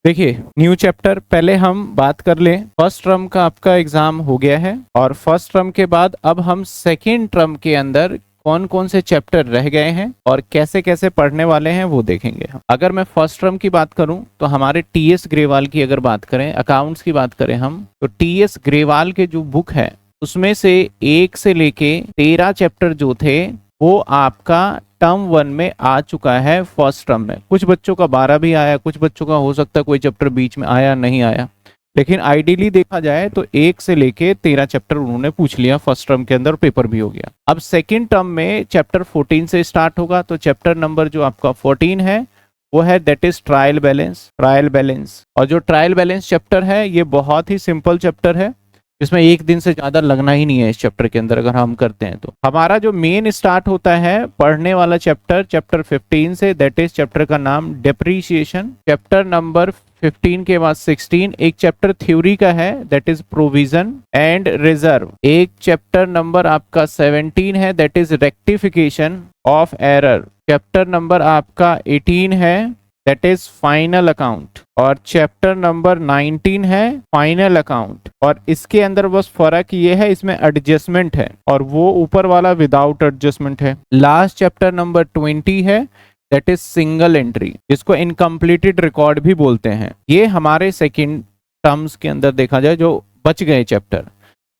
देखिए new chapter, पहले हम बात कर लें। फर्स्ट टर्म का आपका एग्जाम हो गया है और फर्स्ट टर्म के बाद अब हम सेकेंड टर्म के अंदर कौन कौन से चैप्टर रह गए हैं और कैसे कैसे पढ़ने वाले हैं वो देखेंगे। अगर मैं फर्स्ट टर्म की बात करूं तो हमारे टीएस ग्रेवाल की अगर बात करें, अकाउंट्स की बात करें हम, तो टीएस ग्रेवाल के जो बुक है उसमें से 1 से लेके 13 चैप्टर जो थे वो आपका टर्म 1 में आ चुका है। फर्स्ट टर्म में कुछ बच्चों का 12 भी आया, कुछ बच्चों का हो सकता है कोई चैप्टर बीच में आया नहीं आया, लेकिन आइडियली देखा जाए तो 1 से लेके 13 चैप्टर उन्होंने पूछ लिया फर्स्ट टर्म के अंदर, पेपर भी हो गया। अब सेकेंड टर्म में चैप्टर 14 से स्टार्ट होगा, तो चैप्टर नंबर जो आपका 14 है वो है that is trial balance. Trial balance, और जो ट्रायल बैलेंस चैप्टर है ये बहुत ही सिंपल चैप्टर है, इसमें एक दिन से ज्यादा लगना ही नहीं है इस चैप्टर के अंदर अगर हम करते हैं तो। हमारा जो मेन स्टार्ट होता है पढ़ने वाला चैप्टर, चैप्टर 15 से, दैट इज चैप्टर का नाम डेप्रीशिएशन। चैप्टर नंबर 15 के बाद 16 एक चैप्टर थ्योरी का है, that is provision and reserve. एक चैप्टर नंबर आपका 17 है, that is rectification of error. Chapter number आपका 18 है, दैट इज फाइनल अकाउंट। और चैप्टर नंबर 19 है फाइनल अकाउंट, और इसके अंदर बस फर्क ये है इसमें एडजस्टमेंट है और वो ऊपर वाला विदाउट एडजस्टमेंट है। लास्ट चैप्टर नंबर 20 है, दैट इज सिंगल एंट्री, जिसको इनकम्प्लीटेड रिकॉर्ड भी बोलते हैं। ये हमारे सेकेंड टर्म्स के अंदर देखा जाए जो बच गए चैप्टर,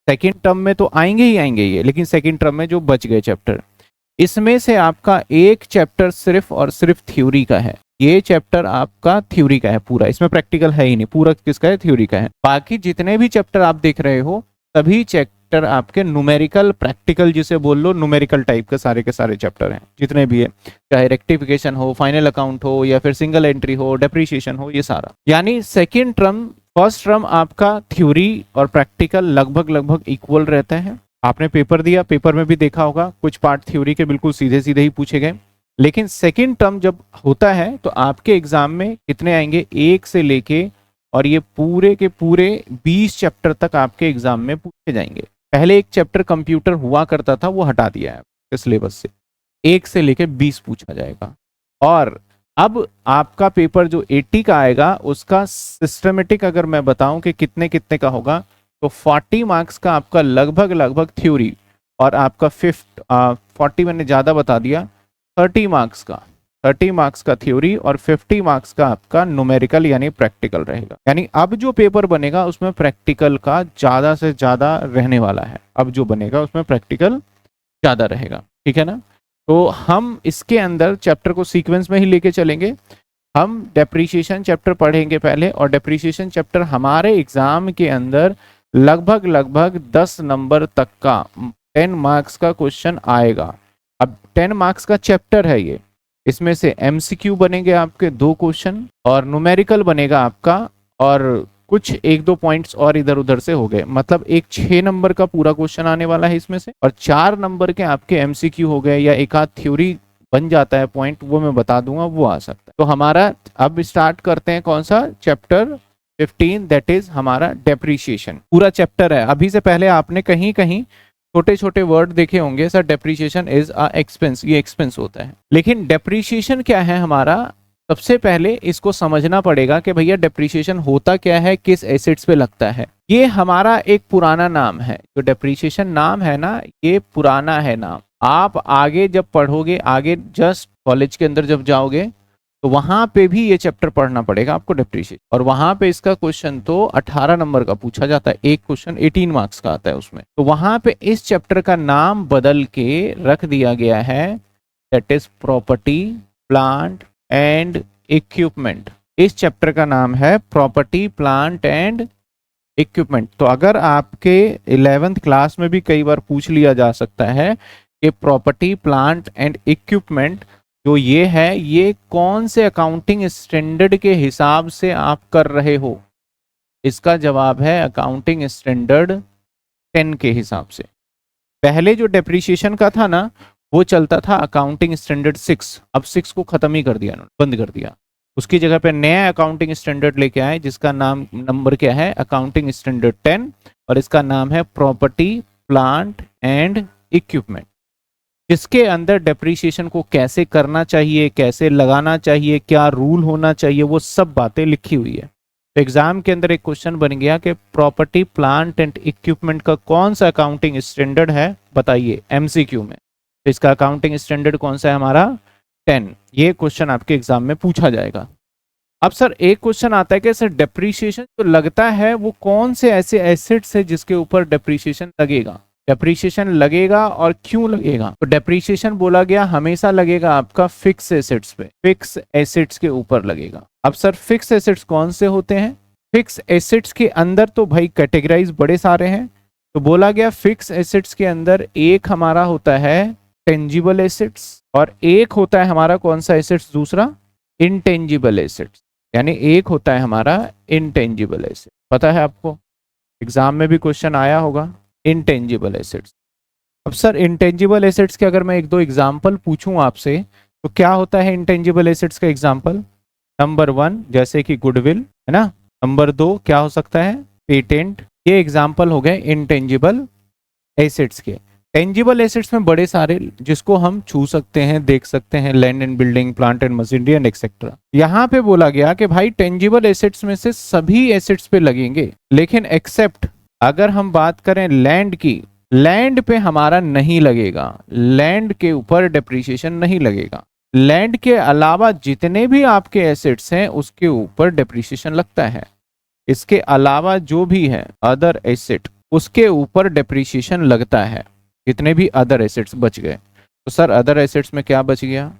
सेकेंड टर्म में तो आएंगे ही आएंगे ये, लेकिन सेकेंड टर्म में जो बच गए चैप्टर, इसमें से आपका एक चैप्टर सिर्फ और सिर्फ थ्योरी का है। ये चैप्टर आपका थ्योरी का है पूरा, इसमें प्रैक्टिकल है ही नहीं, पूरा किसका है, थ्योरी का है। बाकी जितने भी चैप्टर आप देख रहे हो सभी चैप्टर आपके न्यूमेरिकल प्रैक्टिकल जिसे बोल लो, न्यूमेरिकल टाइप के सारे चैप्टर हैं जितने भी है, चाहे रेक्टिफिकेशन हो, फाइनल अकाउंट हो, या फिर सिंगल एंट्री हो, डेप्रीशिएशन हो, ये सारा। यानी सेकेंड टर्म फर्स्ट टर्म आपका थ्योरी और प्रैक्टिकल लगभग इक्वल रहता है। आपने पेपर दिया, पेपर में भी देखा होगा कुछ पार्ट थ्योरी के बिल्कुल सीधे सीधे ही पूछे गए, लेकिन सेकेंड टर्म जब होता है तो आपके एग्जाम में कितने आएंगे, 1 से लेके और ये पूरे के पूरे 20 चैप्टर तक आपके एग्जाम में पूछे जाएंगे। पहले एक चैप्टर कंप्यूटर हुआ करता था, वो हटा दिया है सिलेबस से, 1 से लेके 20 पूछा जाएगा। और अब आपका पेपर जो 80 का आएगा उसका सिस्टमेटिक अगर मैं बताऊं कि कितने कितने का होगा, तो 40 मार्क्स का आपका लगभग थ्योरी, और आपका 40 मैंने ज़्यादा बता दिया, 30 मार्क्स का थ्योरी और 50 मार्क्स का आपका न्यूमेरिकल यानी प्रैक्टिकल रहेगा। यानी अब जो पेपर बनेगा उसमें प्रैक्टिकल का ज़्यादा से ज़्यादा रहने वाला है, अब जो बनेगा उसमें प्रैक्टिकल ज़्यादा रहेगा, ठीक है ना। तो हम इसके अंदर चैप्टर को सीक्वेंस में ही लेके चलेंगे। हम डेप्रीशिएशन चैप्टर पढ़ेंगे पहले, और डेप्रीशिएशन चैप्टर हमारे एग्जाम के अंदर लगभग 10 नंबर तक का 10 मार्क्स का क्वेश्चन आएगा। अब 10 मार्क्स का चैप्टर है ये, इसमें से एमसीक्यू बनेंगे आपके 2 क्वेश्चन और न्यूमेरिकल बनेगा आपका, और कुछ 1-2 पॉइंट्स और इधर उधर से हो गए, मतलब एक 6 नंबर का पूरा क्वेश्चन आने वाला है इसमें से, और 4 नंबर के आपके एमसीक्यू हो गए, या एक आध थ्योरी बन जाता है पॉइंट, वो मैं बता दूंगा, वो आ सकता है। तो हमारा अब स्टार्ट करते हैं कौन सा, चैप्टर 15, दैट इज हमारा डेप्रीशिएशन पूरा चैप्टर है। अभी से पहले आपने कहीं कहीं छोटे छोटे वर्ड देखे होंगे, sir depreciation is a expense, ये एक्सपेंस होता है, लेकिन डेप्रीशिएशन क्या है हमारा, सबसे पहले इसको समझना पड़ेगा कि भैया डेप्रीशिएशन होता क्या है, किस एसेट्स पे लगता है। ये हमारा एक पुराना नाम है, जो डेप्रीशिएशन नाम है ना, ये पुराना है नाम। आप आगे जब पढ़ोगे, आगे जस्ट कॉलेज के अंदर जब जाओगे तो वहां पे भी ये चैप्टर पढ़ना पड़ेगा आपको, डेप्रीशिएशन, और वहां पे इसका क्वेश्चन तो 18 नंबर का पूछा जाता है, एक क्वेश्चन 18 मार्क्स का आता है उसमें। तो वहां पे इस चैप्टर का नाम बदल के रख दिया गया है, that is property plant and equipment. इस चैप्टर का नाम है प्रॉपर्टी प्लांट एंड इक्विपमेंट। तो अगर आपके 11th क्लास में भी कई बार पूछ लिया जा सकता है कि प्रॉपर्टी प्लांट एंड इक्विपमेंट जो ये है, ये कौन से अकाउंटिंग स्टैंडर्ड के हिसाब से आप कर रहे हो, इसका जवाब है अकाउंटिंग स्टैंडर्ड 10 के हिसाब से। पहले जो डेप्रीशिएशन का था ना, वो चलता था अकाउंटिंग स्टैंडर्ड 6, अब 6 को खत्म ही कर दिया, बंद कर दिया। उसकी जगह पे नया अकाउंटिंग स्टैंडर्ड लेके आए जिसका नाम नंबर क्या है, अकाउंटिंग स्टैंडर्ड 10, और इसका नाम है प्रॉपर्टी प्लांट एंड इक्विपमेंट, जिसके अंदर डेप्रीशिएशन को कैसे करना चाहिए, कैसे लगाना चाहिए, क्या रूल होना चाहिए, वो सब बातें लिखी हुई है। तो एग्जाम के अंदर एक क्वेश्चन बन गया कि प्रॉपर्टी प्लांट एंड इक्विपमेंट का कौन सा अकाउंटिंग स्टैंडर्ड है, बताइए एमसीक्यू में। तो इसका अकाउंटिंग स्टैंडर्ड कौन सा है हमारा 10। ये क्वेश्चन आपके एग्जाम में पूछा जाएगा। अब सर एक क्वेश्चन आता है कि सर डेप्रीशिएशन जो लगता है वो कौन से ऐसे एसेट्स है जिसके ऊपर डेप्रीशिएशन लगेगा, डेप्रीशिएशन लगेगा और क्यों लगेगा। तो डेप्रीशिएशन बोला गया हमेशा लगेगा आपका फिक्स एसेट्स पे, फिक्स एसेट्स के ऊपर लगेगा। अब सर फिक्स एसेट्स कौन से होते हैं, फिक्स एसेट्स के अंदर तो भाई कैटेगराइज बड़े सारे हैं। तो बोला गया फिक्स एसेट्स के अंदर एक हमारा होता है टेंजिबल एसेट्स और एक होता है हमारा कौन सा एसेट्स, दूसरा इनटेंजिबल एसेट्स, यानी एक होता है हमारा इनटेंजिबल एसेट। पता है आपको, एग्जाम में भी क्वेश्चन आया होगा इनटेंजिबल एसेट्स। अब सर इनटेंजिबल एसेट्स के अगर मैं एक दो एग्जांपल पूछूं आपसे तो क्या होता है इनटेंजिबल एसेट्स का एग्जांपल। नंबर 1 जैसे कि गुडविल है ना, नंबर 2 क्या हो सकता है पेटेंट। ये एग्जांपल हो गए इनटेंजिबल एसेट्स के। टेंजिबल एसेट्स में बड़े सारे जिसको हम छू सकते हैं, देख सकते हैं, land and building, plant and machinery and etcetera. यहाँ पे बोला गया कि भाई टेंजिबल एसेट्स में से सभी एसेट्स पे लगेंगे, लेकिन एक्सेप्ट अगर हम बात करें लैंड की, लैंड पे हमारा नहीं लगेगा, लैंड के ऊपर डेप्रिसिएशन नहीं लगेगा। लैंड के अलावा जितने भी आपके एसेट्स हैं उसके ऊपर डेप्रिसिएशन लगता है। इसके अलावा जो भी है अदर एसेट उसके ऊपर डेप्रिसिएशन लगता है, जितने भी अदर एसेट्स बच गए। तो सर अदर एसेट्स में क्या बच गया,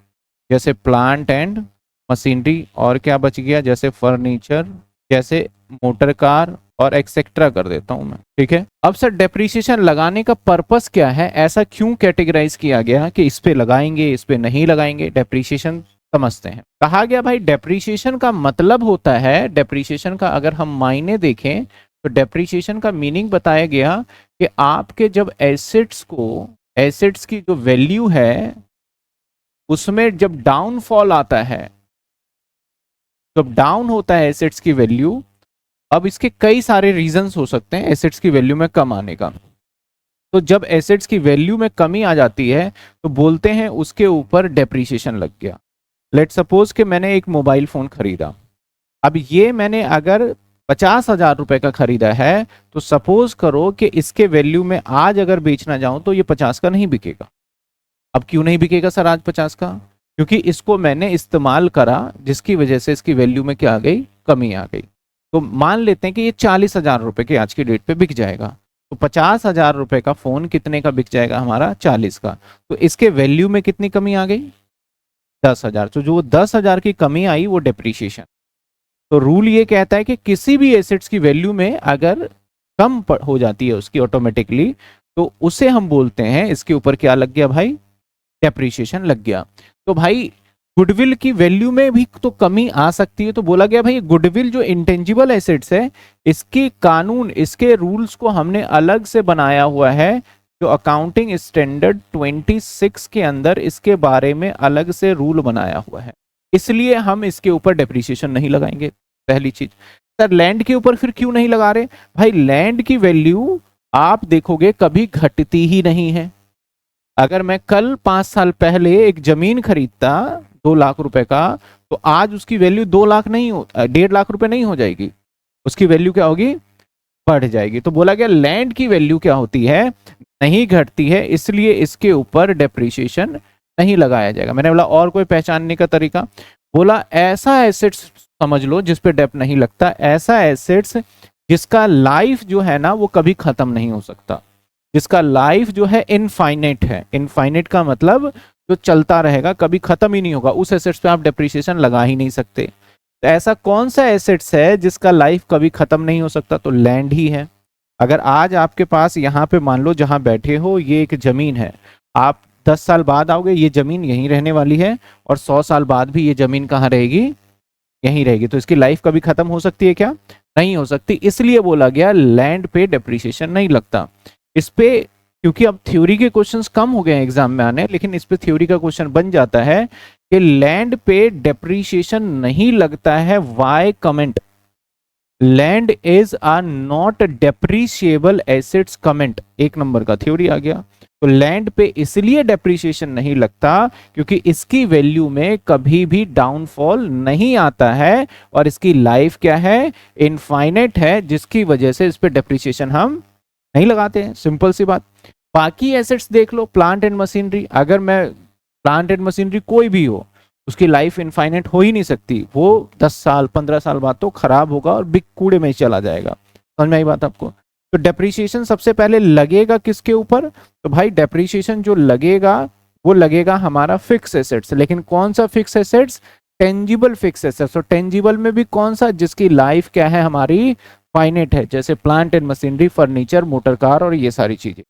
जैसे प्लांट एंड मशीनरी, और क्या बच गया जैसे फर्नीचर, जैसे मोटर कार और एक्सेट्रा कर देता हूं मैं, ठीक है। अब सर डेप्रिसिएशन लगाने का पर्पस क्या है, ऐसा क्यों कैटेगराइज किया गया कि इस पे लगाएंगे इस पे नहीं लगाएंगे। डेप्रिसिएशन समझते हैं, कहा गया भाई डेप्रिसिएशन का मतलब होता है, डेप्रिसिएशन का अगर हम मायने देखें तो डेप्रिसिएशन का मीनिंग बताया गया कि आपके जब एसेट्स को, एसेट्स की जो वैल्यू है उसमें जब डाउनफॉल आता है, जब डाउन होता है एसेट्स की वैल्यू, अब इसके कई सारे रीजंस हो सकते हैं एसेट्स की वैल्यू में कम आने का। तो जब एसेट्स की वैल्यू में कमी आ जाती है तो बोलते हैं उसके ऊपर डेप्रिसिएशन लग गया। लेट सपोज कि मैंने एक मोबाइल फोन खरीदा, अब ये मैंने अगर 50,000 रुपए का खरीदा है तो सपोज करो कि इसके वैल्यू में आज अगर बेचना जाऊं तो ये 50 का नहीं बिकेगा। अब क्यों नहीं बिकेगा सर आज 50 का, क्योंकि इसको मैंने इस्तेमाल करा जिसकी वजह से इसकी वैल्यू में क्या आ गई, कमी आ गई। तो मान लेते हैं कि ये 40,000 रुपए के आज की डेट पे बिक जाएगा, तो 50,000 रुपए का फोन कितने का बिक जाएगा हमारा 40 का। तो इसके वैल्यू में कितनी कमी आ गई 10,000। तो जो 10,000 की कमी आई वो डेप्रिसिएशन। तो रूल ये कहता है कि किसी भी एसेट्स की वैल्यू में अगर कम हो जाती है उसकी ऑटोमेटिकली, तो उसे हम बोलते हैं इसके ऊपर क्या लग गया भाई, डेप्रिसिएशन लग गया। तो भाई गुडविल की वैल्यू में भी तो कमी आ सकती है, तो बोला गया भाई गुडविल जो इंटेंजिबल एसेट्स है इसकी कानून, इसके रूल्स को हमने अलग से बनाया हुआ है, जो अकाउंटिंग स्टैंडर्ड 26 के अंदर इसके बारे में अलग से रूल बनाया हुआ है, इसलिए हम इसके ऊपर डेप्रिसिएशन नहीं लगाएंगे। पहली चीज। सर लैंड के ऊपर फिर क्यों नहीं लगा रहे, भाई लैंड की वैल्यू आप देखोगे कभी घटती ही नहीं है। अगर मैं कल 5 साल पहले एक जमीन खरीदता 2 लाख रुपए का, तो आज उसकी वैल्यू 2 लाख नहीं हो, 1.5 लाख रुपए नहीं हो जाएगी, उसकी वैल्यू क्या होगी, बढ़ जाएगी। तो बोला गया लैंड की वैल्यू क्या होती है, नहीं घटती है, इसलिए इसके ऊपर डेप्रिसिएशन नहीं लगाया जाएगा। मैंने बोला और कोई पहचानने का तरीका, बोला ऐसा एसेट्स समझ लो जिस पे डेप नहीं लगता, ऐसा एसेट्स जिसका लाइफ जो है ना वो कभी खत्म नहीं हो सकता, जिसका लाइफ जो है इनफाइनाइट है। इनफाइनाइट का मतलब जो चलता रहेगा, कभी खत्म ही नहीं होगा, उस एसेट्स पे आप डेप्रिसिएशन लगा ही नहीं सकते। तो ऐसा कौन सा एसेट्स है जिसका लाइफ कभी खत्म नहीं हो सकता, तो लैंड ही है। अगर आज आपके पास यहाँ पे मान लो जहां बैठे हो ये एक जमीन है, आप 10 साल बाद आओगे ये जमीन यहीं रहने वाली है, और 100 साल बाद भी ये जमीन कहाँ रहेगी, यहीं रहेगी। तो इसकी लाइफ कभी खत्म हो सकती है क्या, नहीं हो सकती। इसलिए बोला गया लैंड पे डेप्रिसिएशन नहीं लगता। इस पे क्योंकि अब थ्योरी के क्वेश्चंस कम हो गए हैं एग्जाम में आने, लेकिन इस पे थ्योरी का क्वेश्चन बन जाता है कि लैंड पे डेप्रिसिएशन नहीं लगता है। Why comment, land is are not depreciable assets comment, 1 number का थ्योरी आ गया। तो लैंड पे इसलिए डेप्रिसिएशन नहीं लगता क्योंकि इसकी वैल्यू में कभी भी डाउनफॉल नहीं आता है और इसकी लाइफ क्या है, इनफाइनाइट है, जिसकी वजह से इस पे डेप्रिसिएशन हम नहीं लगाते हैं। सिंपल सी बात। बाकी एसेट्स देख लो, प्लांट एंड मशीनरी, अगर मैं प्लांट एंड मशीनरी कोई भी हो उसकी लाइफ इनफाइनाइट हो ही नहीं सकती, वो 10 साल 15 साल बाद तो खराब होगा और बिग कूड़े में ही चला जाएगा। समझ में आई बात आपको? तो डेप्रिसिएशन सबसे पहले लगेगा किसके ऊपर? तो भाई डेप्रिसिएशन जो लगेगा वो लगेगा हमारा फिक्स एसेट्स। लेकिन कौन सा fix assets? Tangible fixed assets. और टेंजिबल में भी कौन सा? जिसकी लाइफ क्या है, हमारी फाइनेट है, जैसे plant and machinery, furniture, motor car और ये सारी चीजें।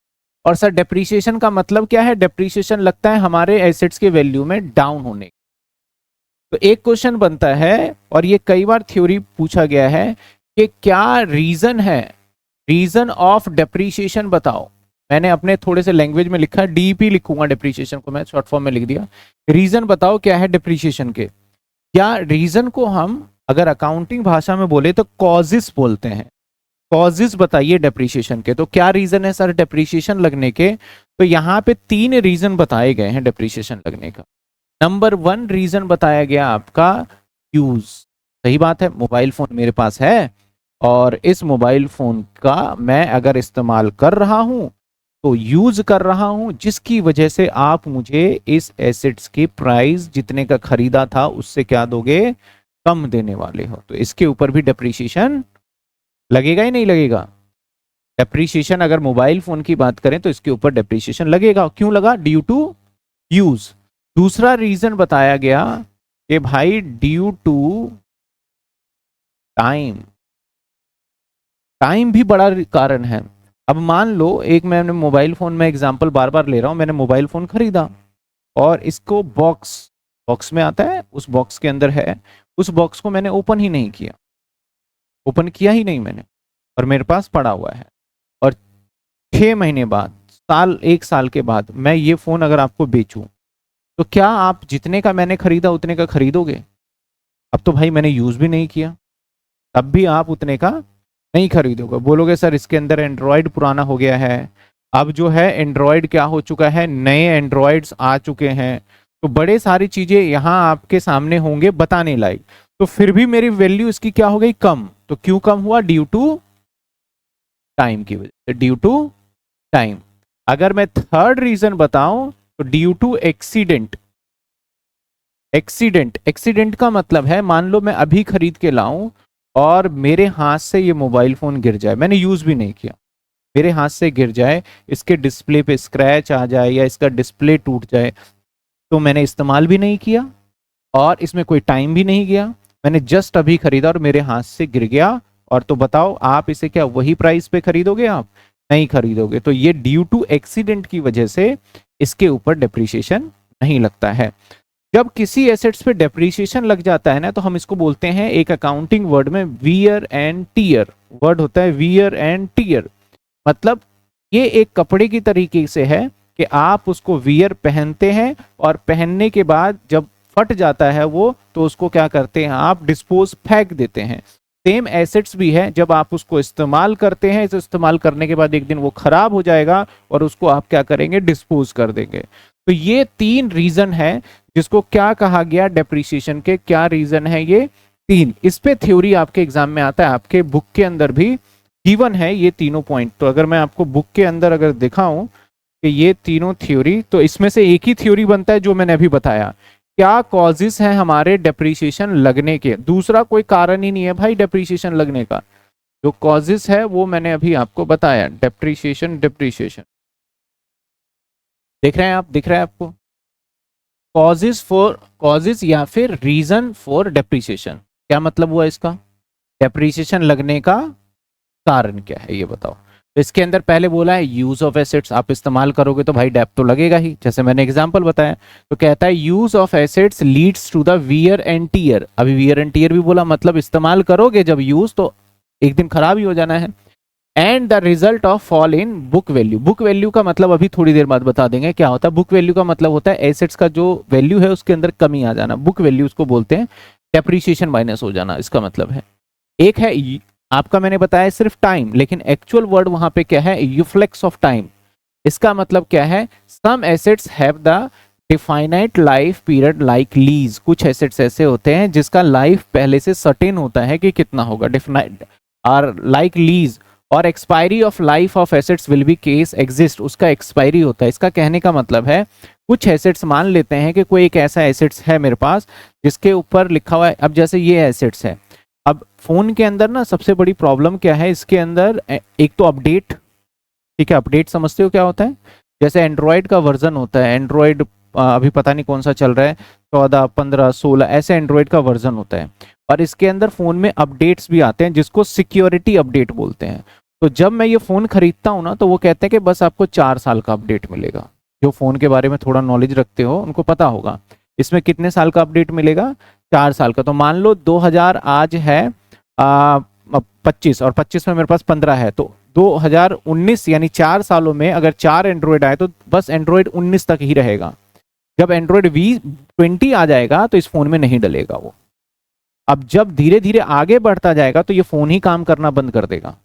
और सर डेप्रिसिएशन का मतलब क्या है? डेप्रिसिएशन लगता है हमारे एसेट्स के वैल्यू में डाउन होने। तो एक क्वेश्चन बनता है और ये कई बार थ्योरी पूछा गया है कि क्या रीजन है, रीजन ऑफ डेप्रिसिएशन बताओ। मैंने अपने थोड़े से लैंग्वेज में लिखा, डीपी लिखूंगा, डेप्रिसिएशन को मैं शॉर्ट फॉर्म में लिख दिया। रीजन बताओ क्या है डेप्रिसिएशन के। क्या रीजन को हम अगर अकाउंटिंग भाषा में बोले तो कॉजेस बोलते हैं। कॉजेस बताइए डेप्रिसिएशन के। तो क्या रीजन है सर डेप्रिसिएशन लगने के? तो यहाँ पे 3 रीजन बताए गए हैं डेप्रिसिएशन लगने का। नंबर 1 रीजन बताया गया आपका यूज। सही बात है, मोबाइल फोन मेरे पास है और इस मोबाइल फोन का मैं अगर इस्तेमाल कर रहा हूं तो यूज कर रहा हूं, जिसकी वजह से आप मुझे इस एसेट्स की प्राइस जितने का खरीदा था उससे क्या दोगे, कम देने वाले हो। तो इसके ऊपर भी डेप्रिसिएशन लगेगा ही नहीं लगेगा? डेप्रिसिएशन अगर मोबाइल फोन की बात करें तो इसके ऊपर डेप्रिसिएशन लगेगा। क्यों लगा? Due to use. दूसरा रीजन बताया गया कि भाई ड्यू टू टाइम। टाइम भी बड़ा कारण है। अब मान लो एक मैंने मोबाइल फोन में एग्जांपल बार बार ले रहा हूं, मैंने मोबाइल फोन खरीदा और इसको बॉक्स में आता है, उस बॉक्स के अंदर है, उस बॉक्स को मैंने ओपन ही नहीं किया, ओपन किया ही नहीं मैंने, और मेरे पास पड़ा हुआ है। और 6 महीने बाद, साल 1 साल के बाद मैं ये फोन अगर आपको बेचूं तो क्या आप जितने का मैंने खरीदा उतने का खरीदोगे? अब तो भाई मैंने यूज भी नहीं किया, तब भी आप उतने का नहीं खरीदोगे। बोलोगे सर इसके अंदर एंड्रॉयड पुराना हो गया है, अब जो है एंड्रॉयड क्या हो चुका है, नए एंड्रॉयड्स आ चुके हैं, तो बड़े सारी चीजें यहाँ आपके सामने होंगे बताने लायक, तो फिर भी मेरी वैल्यू इसकी क्या हो गई, कम। तो क्यों कम हुआ? ड्यू टू टाइम की वजह से, ड्यू टू टाइम। अगर मैं थर्ड रीजन बताऊं तो ड्यू टू एक्सीडेंट। एक्सीडेंट का मतलब है, मान लो मैं अभी खरीद के लाऊं और मेरे हाथ से ये मोबाइल फोन गिर जाए, मैंने यूज भी नहीं किया, मेरे हाथ से गिर जाए, इसके डिस्प्ले पे स्क्रैच आ जाए या इसका डिस्प्ले टूट जाए, तो मैंने इस्तेमाल भी नहीं किया और इसमें कोई टाइम भी नहीं गया, मैंने जस्ट अभी खरीदा और मेरे हाथ से गिर गया, और तो बताओ आप इसे क्या वही प्राइस पे खरीदोगे? आप नहीं खरीदोगे। तो ये ड्यू टू एक्सीडेंट की वजह से इसके ऊपर डेप्रिसिएशन नहीं लगता है। जब किसी एसेट्स पे डेप्रिसिएशन लग जाता है ना, तो हम इसको बोलते हैं एक अकाउंटिंग वर्ड में वियर एंड टीयर। वर्ड होता है वियर एंड टीयर, मतलब ये एक कपड़े की तरीके से है कि आप उसको वियर पहनते हैं और पहनने के बाद जब फट जाता है वो, तो उसको क्या करते हैं आप, डिस्पोज, फेंक देते हैं। सेम एसेट्स भी है, जब आप उसको इस्तेमाल करते हैं, इसे इस्तेमाल करने के बाद एक दिन वो खराब हो जाएगा और उसको आप क्या करेंगे, डिस्पोज कर देंगे। तो ये 3 रीजन है जिसको क्या कहा गया, डेप्रिसिएशन के क्या रीजन है ये 3। इस पे थ्योरी आपके एग्जाम में आता है, आपके बुक के अंदर भी गिवन है ये तीनों पॉइंट। तो अगर मैं आपको बुक के अंदर अगर दिखाऊं कि ये तीनों थ्योरी, तो इसमें से एक ही थ्योरी बनता है जो मैंने अभी बताया। क्या कॉजेस हैं हमारे डेप्रिसिएशन लगने के? दूसरा कोई कारण ही नहीं है भाई डेप्रिसिएशन लगने का, जो कॉजेस है वो मैंने अभी आपको बताया। डेप्रिसिएशन देख रहे हैं आप, दिख रहा है आपको? कॉजेस या फिर रीजन फॉर डेप्रिसिएशन, क्या मतलब हुआ इसका? डेप्रिसिएशन लगने का कारण क्या है ये बताओ। तो इसके अंदर पहले बोला है यूज ऑफ एसेट्स, आप इस्तेमाल करोगे तो भाई डेप तो लगेगा ही, जैसे मैंने एग्जांपल बताया। तो कहता है use of assets leads to the wear and tear. अभी वियर एंड टीयर भी बोला, मतलब इस्तेमाल करोगे जब यूज तो एक दिन खराब ही हो जाना है। And the result of fall in book value. Book value का मतलब अभी थोड़ी देर बाद बता देंगे क्या होता है। बुक वैल्यू का मतलब होता है एसेट्स का जो वैल्यू है उसके अंदर कमी आ जाना, बुक वैल्यू उसको बोलते हैं, डेप्रिसिएशन माइनस हो जाना इसका मतलब है। एक है आपका मैंने बताया सिर्फ टाइम, लेकिन एक्चुअल वर्ड वहां पे क्या है, यूफ्लेक्स ऑफ टाइम। इसका मतलब क्या है, some assets have the definite life period like lease, कुछ एसेट्स ऐसे होते हैं जिसका लाइफ पहले से सर्टेन होता है कि कितना होगा, डिफाइनाइट आर लाइक लीज, और expiry of life of assets will be case exist, उसका एक्सपायरी होता है। इसका कहने का मतलब है कुछ एसेट्स, मान लेते हैं कि कोई एक ऐसा एसेट्स है मेरे पास जिसके ऊपर लिखा हुआ है, अब जैसे ये एसेट्स है, अब फोन के अंदर ना सबसे बड़ी प्रॉब्लम क्या है, इसके अंदर एक तो अपडेट, ठीक है, अपडेट समझते हो क्या होता है, जैसे एंड्रॉयड का वर्जन होता है, एंड्रॉयड अभी पता नहीं कौन सा चल रहा है, 14, 15, 16 ऐसे एंड्रॉयड का वर्जन होता है, और इसके अंदर फोन में अपडेट्स भी आते हैं जिसको सिक्योरिटी अपडेट बोलते हैं। तो जब मैं ये फोन खरीदता हूँ ना, तो वो कहते हैं कि बस आपको 4 साल का अपडेट मिलेगा। जो फोन के बारे में थोड़ा नॉलेज रखते हो उनको पता होगा इसमें कितने साल का अपडेट मिलेगा, 4 साल का। तो मान लो 2000 आज है 25, और 25 में मेरे पास 15 है, तो 2019 यानी 4 सालों में अगर 4 एंड्रॉयड आए तो बस एंड्रॉयड 19 तक ही रहेगा। जब एंड्रॉयड V20 आ जाएगा तो इस फोन में नहीं डलेगा वो। अब जब धीरे धीरे आगे बढ़ता जाएगा तो ये फोन ही काम करना बंद कर देगा।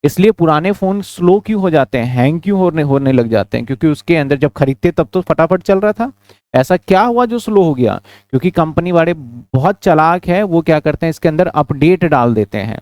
इसलिए पुराने फोन स्लो क्यों हो जाते हैं, हैंग क्यों होने लग जाते हैं, क्योंकि उसके अंदर जब खरीदते तब तो फटाफट चल रहा था। ऐसा क्या हुआ जो स्लो हो गया, क्योंकि कंपनी वाले बहुत चालाक है, वो क्या करते हैं इसके अंदर अपडेट डाल देते हैं,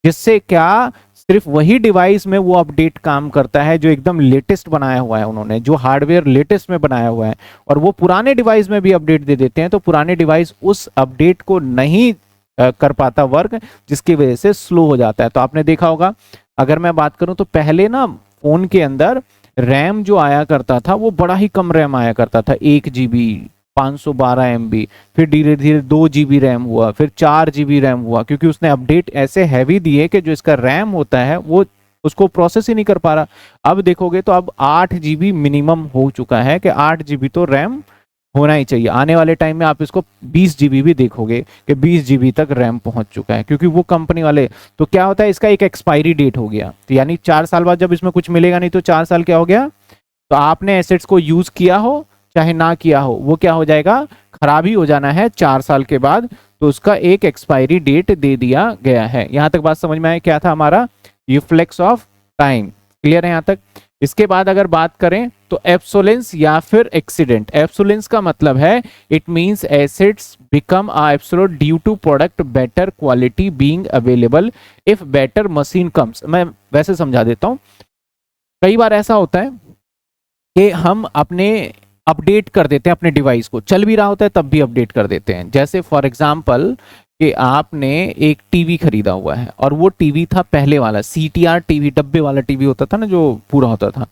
जिससे क्या सिर्फ वही डिवाइस में वो अपडेट काम करता है जो एकदम लेटेस्ट बनाया हुआ है उन्होंने, जो हार्डवेयर लेटेस्ट में बनाया हुआ है, और वो पुराने डिवाइस में भी अपडेट दे देते हैं, तो पुराने डिवाइस उस अपडेट को नहीं कर पाता वर्क, जिसकी वजह से स्लो हो जाता है। तो आपने देखा होगा, अगर मैं बात करूं तो पहले ना फोन के अंदर रैम जो आया करता था वो बड़ा ही कम रैम आया करता था, 1 GB 512 MB, फिर धीरे धीरे 2 GB रैम हुआ, फिर 4 GB रैम हुआ, क्योंकि उसने अपडेट ऐसे हैवी दिए कि जो इसका रैम होता है वो उसको प्रोसेस ही नहीं कर पा रहा। अब देखोगे तो अब 8 GB मिनिमम हो चुका है कि 8 GB तो रैम होना ही चाहिए। आने वाले टाइम में आप इसको 20 GB भी देखोगे कि 20 GB तक रैम पहुंच चुका है, क्योंकि वो कंपनी वाले, तो क्या होता है इसका एक एक्सपायरी डेट हो गया, तो यानी 4 साल बाद जब इसमें कुछ मिलेगा नहीं तो 4 साल क्या हो गया, तो आपने एसेट्स को यूज किया हो चाहे ना किया हो वो क्या हो जाएगा, खराब ही हो जाना है 4 साल के बाद, तो उसका एक एक्सपायरी डेट दे दिया गया है। यहां तक बात समझ में आया, क्या था हमारा रिफ्लेक्स ऑफ टाइम, क्लियर है यहां तक। इसके बाद अगर बात करें तो एब्सोलेंस या फिर एक्सीडेंट। एब्सोलेंस का मतलब है it means assets become absolute due to product better quality being available if better machine comes. मैं वैसे समझा देता हूं, कई बार ऐसा होता है कि हम अपने अपडेट कर देते हैं अपने डिवाइस को, चल भी रहा होता है तब भी अपडेट कर देते हैं। जैसे फॉर एग्जांपल कि आपने एक टीवी खरीदा हुआ है और वो टीवी था पहले वाला CTR टीवी, डब्बे वाला टीवी होता था ना जो पूरा होता था,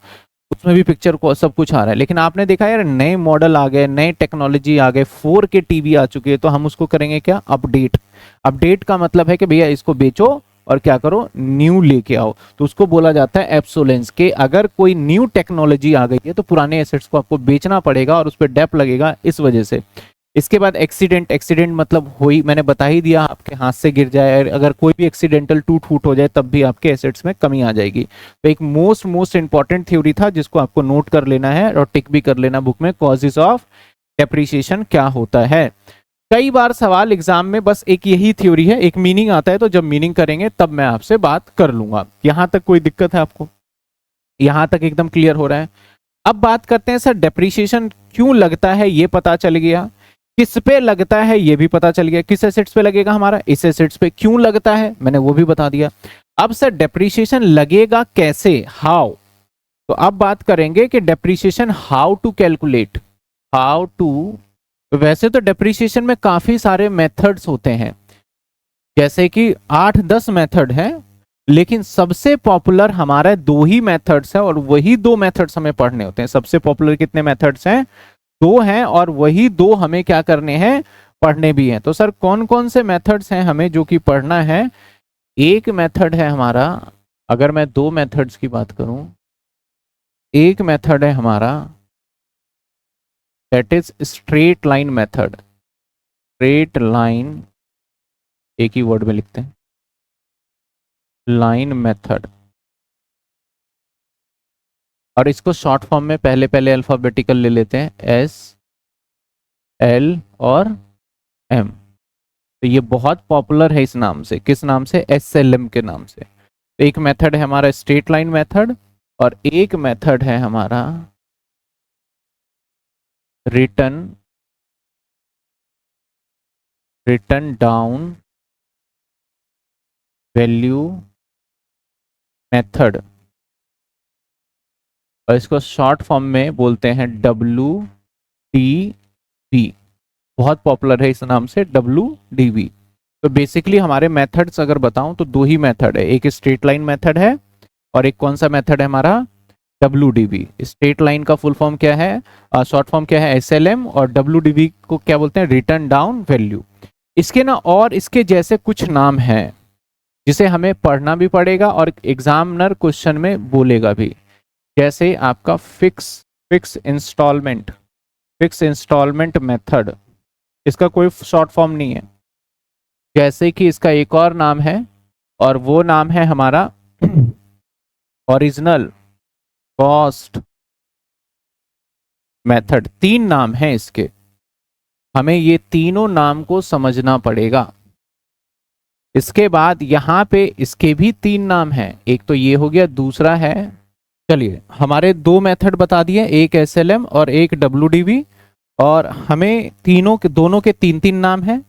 उसमें भी पिक्चर को सब कुछ आ रहा है, लेकिन आपने देखा यार नए मॉडल आ गए, नए टेक्नोलॉजी आ गए, 4K टीवी आ चुकी है, तो हम उसको करेंगे क्या, अपडेट। अपडेट का मतलब है कि भैया इसको बेचो और क्या करो, न्यू लेके आओ, तो उसको बोला जाता है एब्सोलेंस के। अगर कोई न्यू टेक्नोलॉजी आ गई है तो पुराने एसेट्स को आपको बेचना पड़ेगा और उस पर डेप लगेगा इस वजह से। इसके बाद एक्सीडेंट। एक्सीडेंट मतलब हुई, मैंने बता ही दिया, आपके हाथ से गिर जाए, अगर कोई भी एक्सीडेंटल टूट फूट हो जाए तब भी आपके एसेट्स में कमी आ जाएगी। तो एक मोस्ट इंपॉर्टेंट थ्योरी था जिसको आपको नोट कर लेना है और टिक भी कर लेना बुक में, कॉजेस ऑफ डेप्रिसिएशन क्या होता है। कई बार सवाल एग्जाम में बस एक यही थ्योरी है, एक मीनिंग आता है, तो जब मीनिंग करेंगे तब मैं आपसे बात कर लूंगा। यहां तक कोई दिक्कत है आपको, यहां तक एकदम क्लियर हो रहा है। अब बात करते हैं सर डेप्रिसिएशन क्यों लगता है, ये पता चल गया, किस पे लगता है ये भी पता चल गया, किस एसेट्स पे लगेगा हमारा, इस एसेट्स पे क्यों लगता है मैंने वो भी बता दिया। अब सर डेप्रिसिएशन लगेगा कैसे, हाउ, तो अब बात करेंगे कि depreciation how to calculate, how to. वैसे तो डेप्रिसिएशन में काफी सारे मेथड्स होते हैं, जैसे कि 8-10 मेथड हैं, लेकिन सबसे पॉपुलर हमारे 2 ही मेथड्स हैं और वही 2 मेथड्स हमें पढ़ने होते हैं। सबसे पॉपुलर कितने मेथड्स हैं, 2 हैं, और वही 2 हमें क्या करने हैं, पढ़ने भी हैं। तो सर कौन कौन से मेथड्स हैं हमें जो कि पढ़ना है। एक मेथड है हमारा, अगर मैं 2 मेथड्स की बात करूं, एक मेथड है हमारा that is straight line method. Straight line एक ही वर्ड में लिखते हैं, लाइन मेथड, और इसको शॉर्ट फॉर्म में पहले पहले अल्फाबेटिकल ले लेते हैं, SL और M। तो ये बहुत पॉपुलर है इस नाम से, किस नाम से, SLM के नाम से। तो एक मेथड है हमारा स्ट्रेट लाइन मेथड, और एक मेथड है हमारा रिटर्न डाउन वैल्यू मेथड, और इसको शॉर्ट फॉर्म में बोलते हैं WDV। बहुत पॉपुलर है इस नाम से, WDV। तो बेसिकली हमारे मेथड्स अगर बताऊं तो दो ही मेथड है, एक स्ट्रेट लाइन मेथड है और एक कौन सा मेथड है हमारा, WDV। स्ट्रेट लाइन का फुल फॉर्म क्या है, शॉर्ट फॉर्म क्या है, SLM, और WDV को क्या बोलते हैं, रिटर्न डाउन वैल्यू। इसके ना और इसके जैसे कुछ नाम हैं जिसे हमें पढ़ना भी पड़ेगा और एग्जामिनर क्वेश्चन में बोलेगा भी, जैसे आपका फिक्स इंस्टॉलमेंट मेथड, इसका कोई शॉर्ट फॉर्म नहीं है। जैसे कि इसका एक और नाम है और वो नाम है हमारा ओरिजिनल कॉस्ट मेथड। तीन नाम हैं इसके, हमें ये तीनों नाम को समझना पड़ेगा। इसके बाद यहाँ पे इसके भी तीन नाम हैं, एक तो ये हो गया, दूसरा है, चलिए हमारे दो मेथड बता दिए, एक SLM और एक WDV, और हमें तीनों के दोनों के तीन तीन नाम हैं।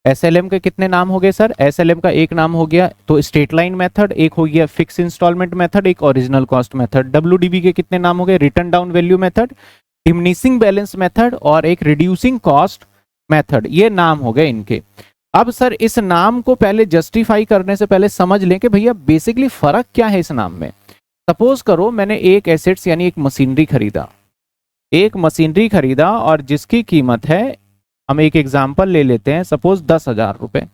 SLM के कितने नाम हो गए सर, SLM का एक नाम हो गया तो स्ट्रेट लाइन मेथड, एक हो गया फिक्स इंस्टॉलमेंट मेथड, एक ओरिजिनल कॉस्ट मेथड। WDV के कितने नाम हो गए, return down value method, diminishing balance method और एक रिड्यूसिंग कॉस्ट मेथड। ये नाम हो गए इनके। अब सर इस नाम को पहले जस्टिफाई करने से पहले समझ लें कि भैया बेसिकली फर्क क्या है इस नाम में। सपोज करो मैंने एक एसेट्स यानी एक मशीनरी खरीदा और जिसकी कीमत है, हम एक एग्जांपल ले लेते हैं, सपोज 10,000 रुपए।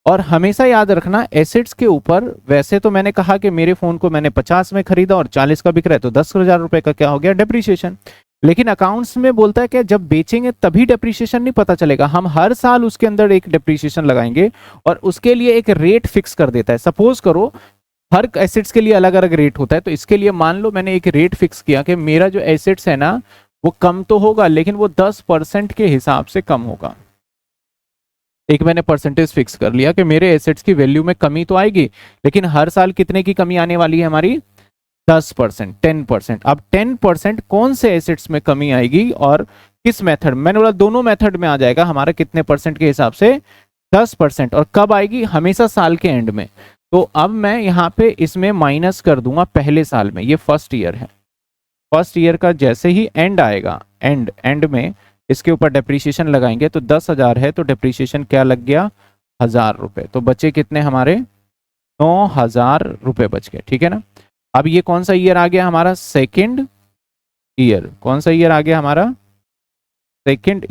और हमेशा याद रखना एसेट्स के ऊपर, वैसे तो मैंने कहा कि मेरे फोन को मैंने 50 में खरीदा और 40 का बिक रहा है तो 10,000 रुपए का क्या हो गया, डेप्रीशिएशन। लेकिन अकाउंट्स में बोलता है कि जब बेचेंगे तभी डेप्रीशिएशन नहीं पता चलेगा, हम हर साल उसके अंदर एक डेप्रीशिएशन लगाएंगे और उसके लिए एक रेट फिक्स कर देता है। सपोज करो हर एसेट्स के लिए अलग अलग रेट होता है, तो इसके लिए मान लो मैंने एक रेट फिक्स किया कि मेरा जो एसेट्स है ना वो कम तो होगा लेकिन वो 10% के हिसाब से कम होगा। एक मैंने परसेंटेज फिक्स कर लिया कि मेरे एसेट्स की वैल्यू में कमी तो आएगी, लेकिन हर साल कितने की कमी आने वाली है हमारी, 10%, 10%। अब 10% कौन से एसेट्स में कमी आएगी और किस मेथड, मैंने बोला दोनों मेथड में आ जाएगा हमारा, कितने परसेंट के हिसाब से, 10%। और कब आएगी, हमेशा साल के एंड में। तो अब मैं यहाँ पे इसमें माइनस कर दूंगा पहले साल में, ये फर्स्ट ईयर है, फर्स्ट ईयर का जैसे ही एंड आएगा, एंड में इसके ऊपर डेप्रीशिएशन लगाएंगे तो 10,000 है तो डेप्रीशिएशन क्या लग गया, 1,000 रुपए। तो बचे कितने हमारे, 9,000 रुपए बच गए, ठीक है ना। अब ये कौन सा ईयर आ गया हमारा, सेकेंड ईयर। कौन सा ईयर आ गया हमारा, सेकेंड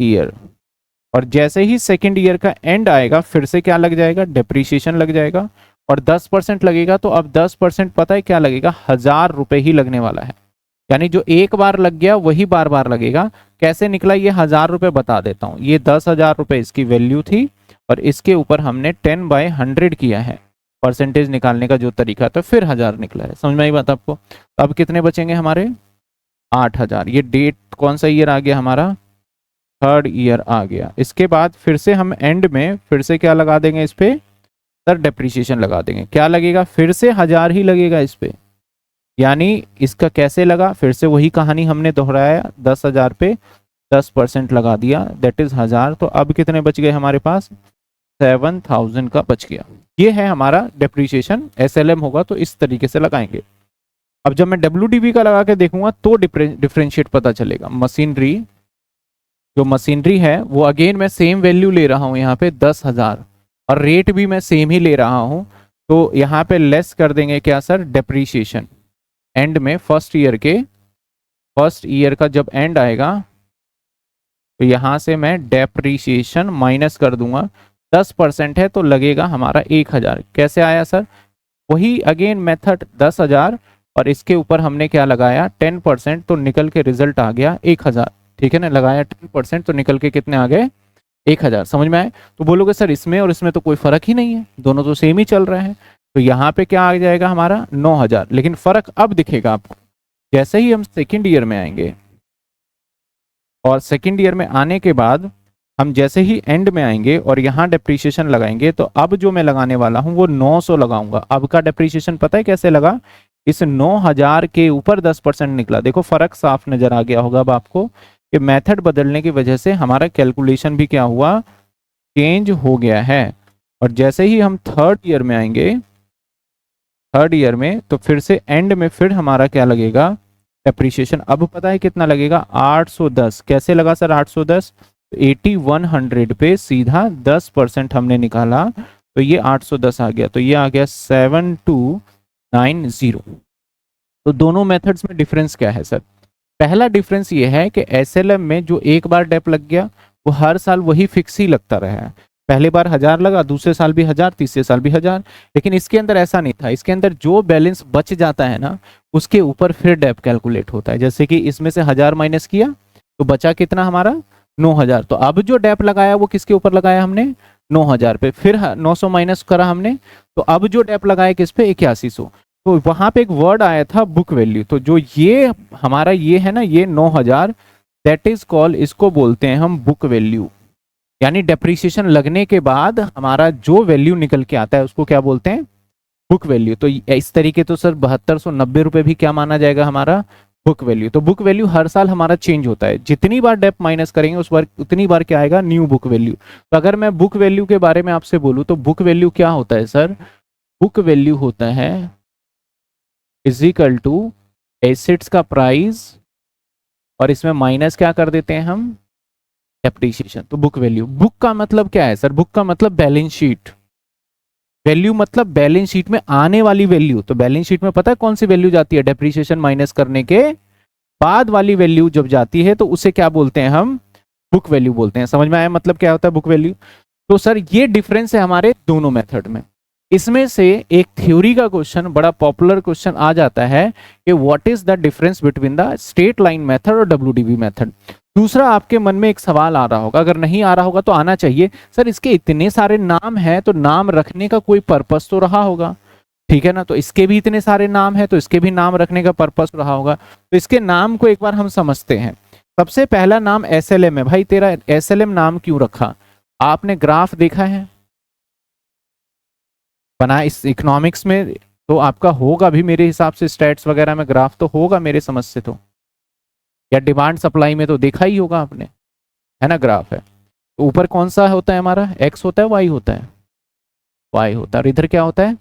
ईयर। और जैसे ही सेकेंड ईयर का एंड आएगा फिर से क्या लग जाएगा, डेप्रीशिएशन लग जाएगा और 10% लगेगा। तो अब 10% पता है क्या लगेगा, 1,000 रुपए ही लगने वाला है। यानी जो एक बार लग गया वही बार बार लगेगा। कैसे निकला ये 1,000 रुपए, बता देता हूं। ये 10,000 रुपए इसकी वैल्यू थी और इसके ऊपर हमने 10/100 किया है परसेंटेज निकालने का जो तरीका था, फिर 1,000 निकला है। समझ में आई बात आपको। तो अब कितने बचेंगे हमारे, 8,000। ये डेट कौन सा ईयर आ गया हमारा, थर्ड ईयर आ गया। इसके बाद फिर से हम एंड में फिर से क्या लगा देंगे इस पे, सर डेप्रीशिएशन लगा देंगे। क्या लगेगा, फिर से 1,000 ही लगेगा इस पे। यानी इसका कैसे लगा, फिर से वही कहानी हमने दोहराया, 10,000 पे 10% लगा दिया, दैट इज 1,000। तो अब कितने बच गए हमारे पास, 7,000 का बच गया। ये है हमारा डेप्रीशिएशन। SLM होगा तो इस तरीके से लगाएंगे। अब जब मैं WDV का लगा के देखूंगा तो डिफरेंशिएट पता चलेगा। मशीनरी, जो मशीनरी है वो अगेन मैं सेम वैल्यू ले रहा हूं यहाँ पे 10,000 और रेट भी मैं सेम ही ले रहा हूं। तो यहाँ पे लेस कर देंगे क्या सर, डेप्रीशिएशन। एंड में फर्स्ट ईयर का जब एंड आएगा तो यहां से मैं डेप्रीशिएशन माइनस कर दूंगा। 10% है तो लगेगा हमारा 1,000। कैसे आया सर, वही अगेन मेथड, 10,000 और इसके ऊपर हमने क्या लगाया, 10%, तो निकल के रिजल्ट आ गया 1,000। ठीक है ना, लगाया 10% तो निकल के कितने आ गए, 1,000। समझ में आए। तो बोलोगे सर इसमें और इसमें तो कोई फर्क ही नहीं है, दोनों तो सेम ही चल रहे हैं। तो यहाँ पे क्या आ जाएगा हमारा, 9,000। लेकिन फर्क अब दिखेगा आपको जैसे ही हम सेकेंड ईयर में आएंगे। और सेकेंड ईयर में आने के बाद हम जैसे ही एंड में आएंगे और यहाँ डेप्रीशिएशन लगाएंगे, तो अब जो मैं लगाने वाला हूँ वो 900 लगाऊंगा। अब का डेप्रीशिएशन पता है कैसे लगा, इस 9,000 के ऊपर 10% निकला। देखो फर्क साफ नजर आ गया होगा अब आपको कि मेथड बदलने की वजह से हमारा कैलकुलेशन भी क्या हुआ, चेंज हो गया है। और जैसे ही हम थर्ड ईयर में आएंगे, थर्ड ईयर में, तो फिर से एंड में फिर हमारा क्या लगेगा, डेप्रिसिएशन। अब पता है कितना लगेगा, 810। कैसे लगा सर 810? 8100 पे सीधा 10% हमने निकाला तो ये 810 आ गया, तो ये आ गया 7290। तो दोनों मेथड्स में डिफरेंस क्या है सर? पहला डिफरेंस ये है कि एसएलएम में जो एक बार डेप लग गया वो हर साल वही फिक्स ही लगता रहा है। पहले बार 1000 लगा, दूसरे साल भी 1000, तीसरे साल भी 1000। लेकिन इसके अंदर ऐसा नहीं था, इसके अंदर जो बैलेंस बच जाता है ना उसके ऊपर फिर डेप कैलकुलेट होता है। जैसे कि इसमें से 1000 माइनस किया तो बचा कितना हमारा, 9000। तो अब जो डेप लगाया वो किसके ऊपर लगाया हमने, 9000 पे। फिर 900 माइनस करा हमने, तो अब जो डेप लगाया किस पे, 8100। तो वहां पे एक वर्ड आया था बुक वैल्यू। तो जो ये हमारा ये है ना, ये 9000, दैट इज कॉल, इसको बोलते हैं हम बुक वैल्यू। यानी डेप्रिसिएशन लगने के बाद हमारा जो वैल्यू निकल के आता है उसको क्या बोलते हैं, बुक वैल्यू। तो इस तरीके तो सर 7290 रुपए भी क्या माना जाएगा हमारा, बुक वैल्यू। तो बुक वैल्यू हर साल हमारा चेंज होता है, जितनी बार डेप माइनस करेंगे उस बार उतनी बार क्या आएगा, न्यू बुक वैल्यू। तो अगर मैं बुक वैल्यू के बारे में आपसे बोलूं तो बुक वैल्यू क्या होता है सर, बुक वैल्यू होता है इज इक्वल टू एसेट्स का प्राइस, और इसमें माइनस क्या कर देते हैं हम, डेप्रिसिएशन। तो बुक वैल्यू, बुक का मतलब क्या है सर, बुक का मतलब बैलेंस शीट, वैल्यू मतलब बैलेंस शीट में आने वाली वैल्यू। तो बैलेंस शीट में पता है कौन सी वैल्यू जाती है, डेप्रिसिएशन माइनस करने के बाद वाली वैल्यू जब जाती है तो उसे क्या बोलते हैं हम, बुक वैल्यू बोलते हैं। समझ में आया मतलब क्या होता है बुक वैल्यू? तो सर ये डिफरेंस है हमारे दोनों मेथड में। इसमें से एक थ्योरी का क्वेश्चन, बड़ा पॉपुलर क्वेश्चन आ जाता है कि what is the difference between the straight line method और डब्ल्यूडीवी मेथड। दूसरा आपके मन में एक सवाल आ रहा होगा, अगर नहीं आ रहा होगा तो आना चाहिए, सर इसके इतने सारे नाम हैं तो नाम रखने का कोई पर्पस तो रहा होगा, ठीक है ना? तो इसके भी इतने सारे नाम हैं तो इसके भी नाम रखने का पर्पस रहा होगा। तो इसके नाम को एक बार हम समझते हैं। सबसे पहला नाम एसएलएम है। भाई तेरा एसएलएम नाम क्यों रखा? आपने ग्राफ देखा है बना इस इकोनॉमिक्स में, तो आपका होगा भी मेरे हिसाब से, स्टैट्स वगैरह में ग्राफ तो होगा मेरे समझ से, तो या डिमांड सप्लाई में तो देखा ही होगा आपने, है ना? ग्राफ है तो ऊपर कौन सा होता है हमारा, एक्स होता है, वाई होता है, वाई होता है, और इधर क्या होता है,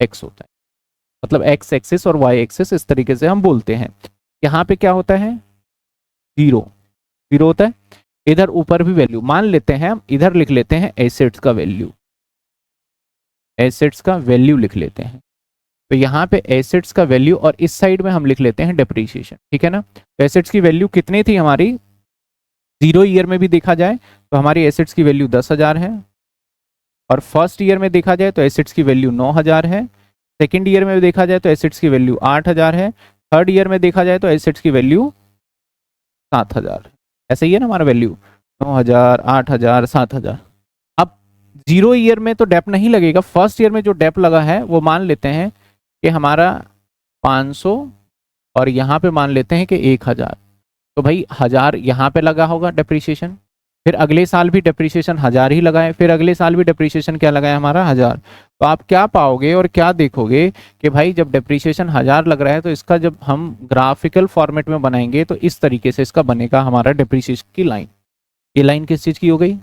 एक्स होता है। मतलब एक्स एक्सिस और वाई एक्सिस इस तरीके से हम बोलते हैं। यहाँ पे क्या होता है, जीरो, जीरो होता है। इधर ऊपर भी वैल्यू मान लेते हैं हम, इधर लिख लेते हैं एसेट्स का वैल्यू, एसेट्स का वैल्यू लिख लेते हैं। तो यहाँ पे एसेट्स का वैल्यू और इस साइड में हम लिख लेते हैं डेप्रीशिएशन, ठीक है ना? तो एसेट्स की वैल्यू कितनी थी हमारी, 0 ईयर में भी देखा जाए तो हमारी एसेट्स की वैल्यू 10,000 है, और फर्स्ट ईयर में देखा जाए तो एसेट्स की वैल्यू 9,000 है, सेकेंड ईयर में देखा जाए तो एसेट्स की वैल्यू 8,000 है, थर्ड ईयर में देखा जाए तो एसेट्स की वैल्यू 7,000 है। ऐसा ही है ना हमारा वैल्यू, 9,000, 8,000, 7,000। अब 0 ईयर में तो डेप नहीं लगेगा, फर्स्ट ईयर में जो डेप लगा है वो मान लेते हैं कि हमारा 500, और यहाँ पे मान लेते हैं कि 1,000। तो भाई 1000 यहाँ पे लगा होगा डेप्रीशिएशन, फिर अगले साल भी डेप्रीशिएशन 1000 ही लगाए, फिर अगले साल भी डेप्रीशिएशन क्या लगाया हमारा, 1000। तो आप क्या पाओगे और क्या देखोगे कि भाई जब डेप्रीशिएशन 1000 लग रहा है तो इसका जब हम ग्राफिकल फॉर्मेट में बनाएंगे तो इस तरीके से इसका बनेगा हमारा डेप्रीशिएशन की लाइन। ये लाइन किस चीज की हो गई,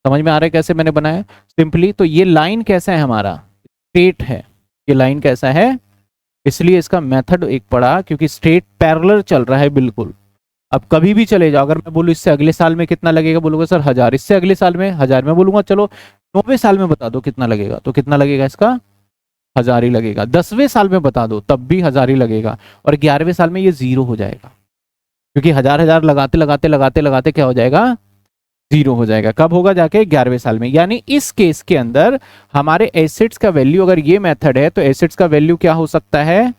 समझ में आ रहा है कैसे मैंने बनाया? सिंपली तो ये लाइन कैसा है हमारा, स्ट्रेट है। ये लाइन कैसा है, इसलिए इसका मेथड एक पड़ा, क्योंकि स्ट्रेट पैरेलल चल रहा है बिल्कुल। अब कभी भी चले जाओ, अगर मैं बोलूँ इससे अगले साल में कितना लगेगा, बोलूंगा सर 1000, इससे अगले साल में 1000, मैं बोलूंगा चलो 9वें साल में बता दो कितना लगेगा, तो कितना लगेगा इसका, 1000 ही लगेगा। 10वें साल में बता दो तब भी 1000 ही लगेगा, और 11वें साल में ये 0 हो जाएगा, क्योंकि 1000 लगाते लगाते लगाते लगाते क्या हो जाएगा, 0 हो जाएगा। कब होगा, जाके 11वें साल में। यानी इस केस के अंदर हमारे एसेट्स का वैल्यू, अगर ये मेथड है तो एसेट्स का वैल्यू क्या हो सकता है,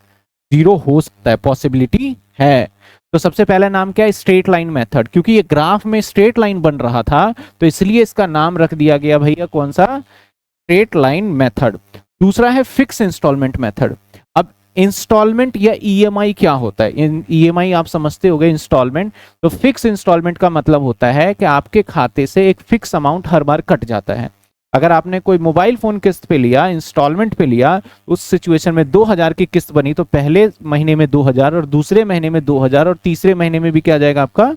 0 हो सकता है, पॉसिबिलिटी है। तो सबसे पहला नाम क्या है, स्ट्रेट लाइन मेथड। क्योंकि ये ग्राफ में स्ट्रेट लाइन बन रहा था तो इसलिए इसका नाम रख दिया गया भैया कौन सा, स्ट्रेट लाइन मेथड। दूसरा है फिक्स इंस्टॉलमेंट मेथड। अब इंस्टॉलमेंट या ईएमआई क्या होता है, ईएमआई आप समझते होंगे, इंस्टॉलमेंट। तो फिक्स इंस्टॉलमेंट का मतलब होता है कि आपके खाते से एक फिक्स अमाउंट हर बार कट जाता है। अगर आपने कोई मोबाइल फोन किस्त पे लिया, इंस्टॉलमेंट पे लिया, उस सिचुएशन में 2000 की किस्त बनी, तो पहले महीने में 2000 और दूसरे महीने में 2000 और तीसरे महीने में भी क्या आ जाएगा आपका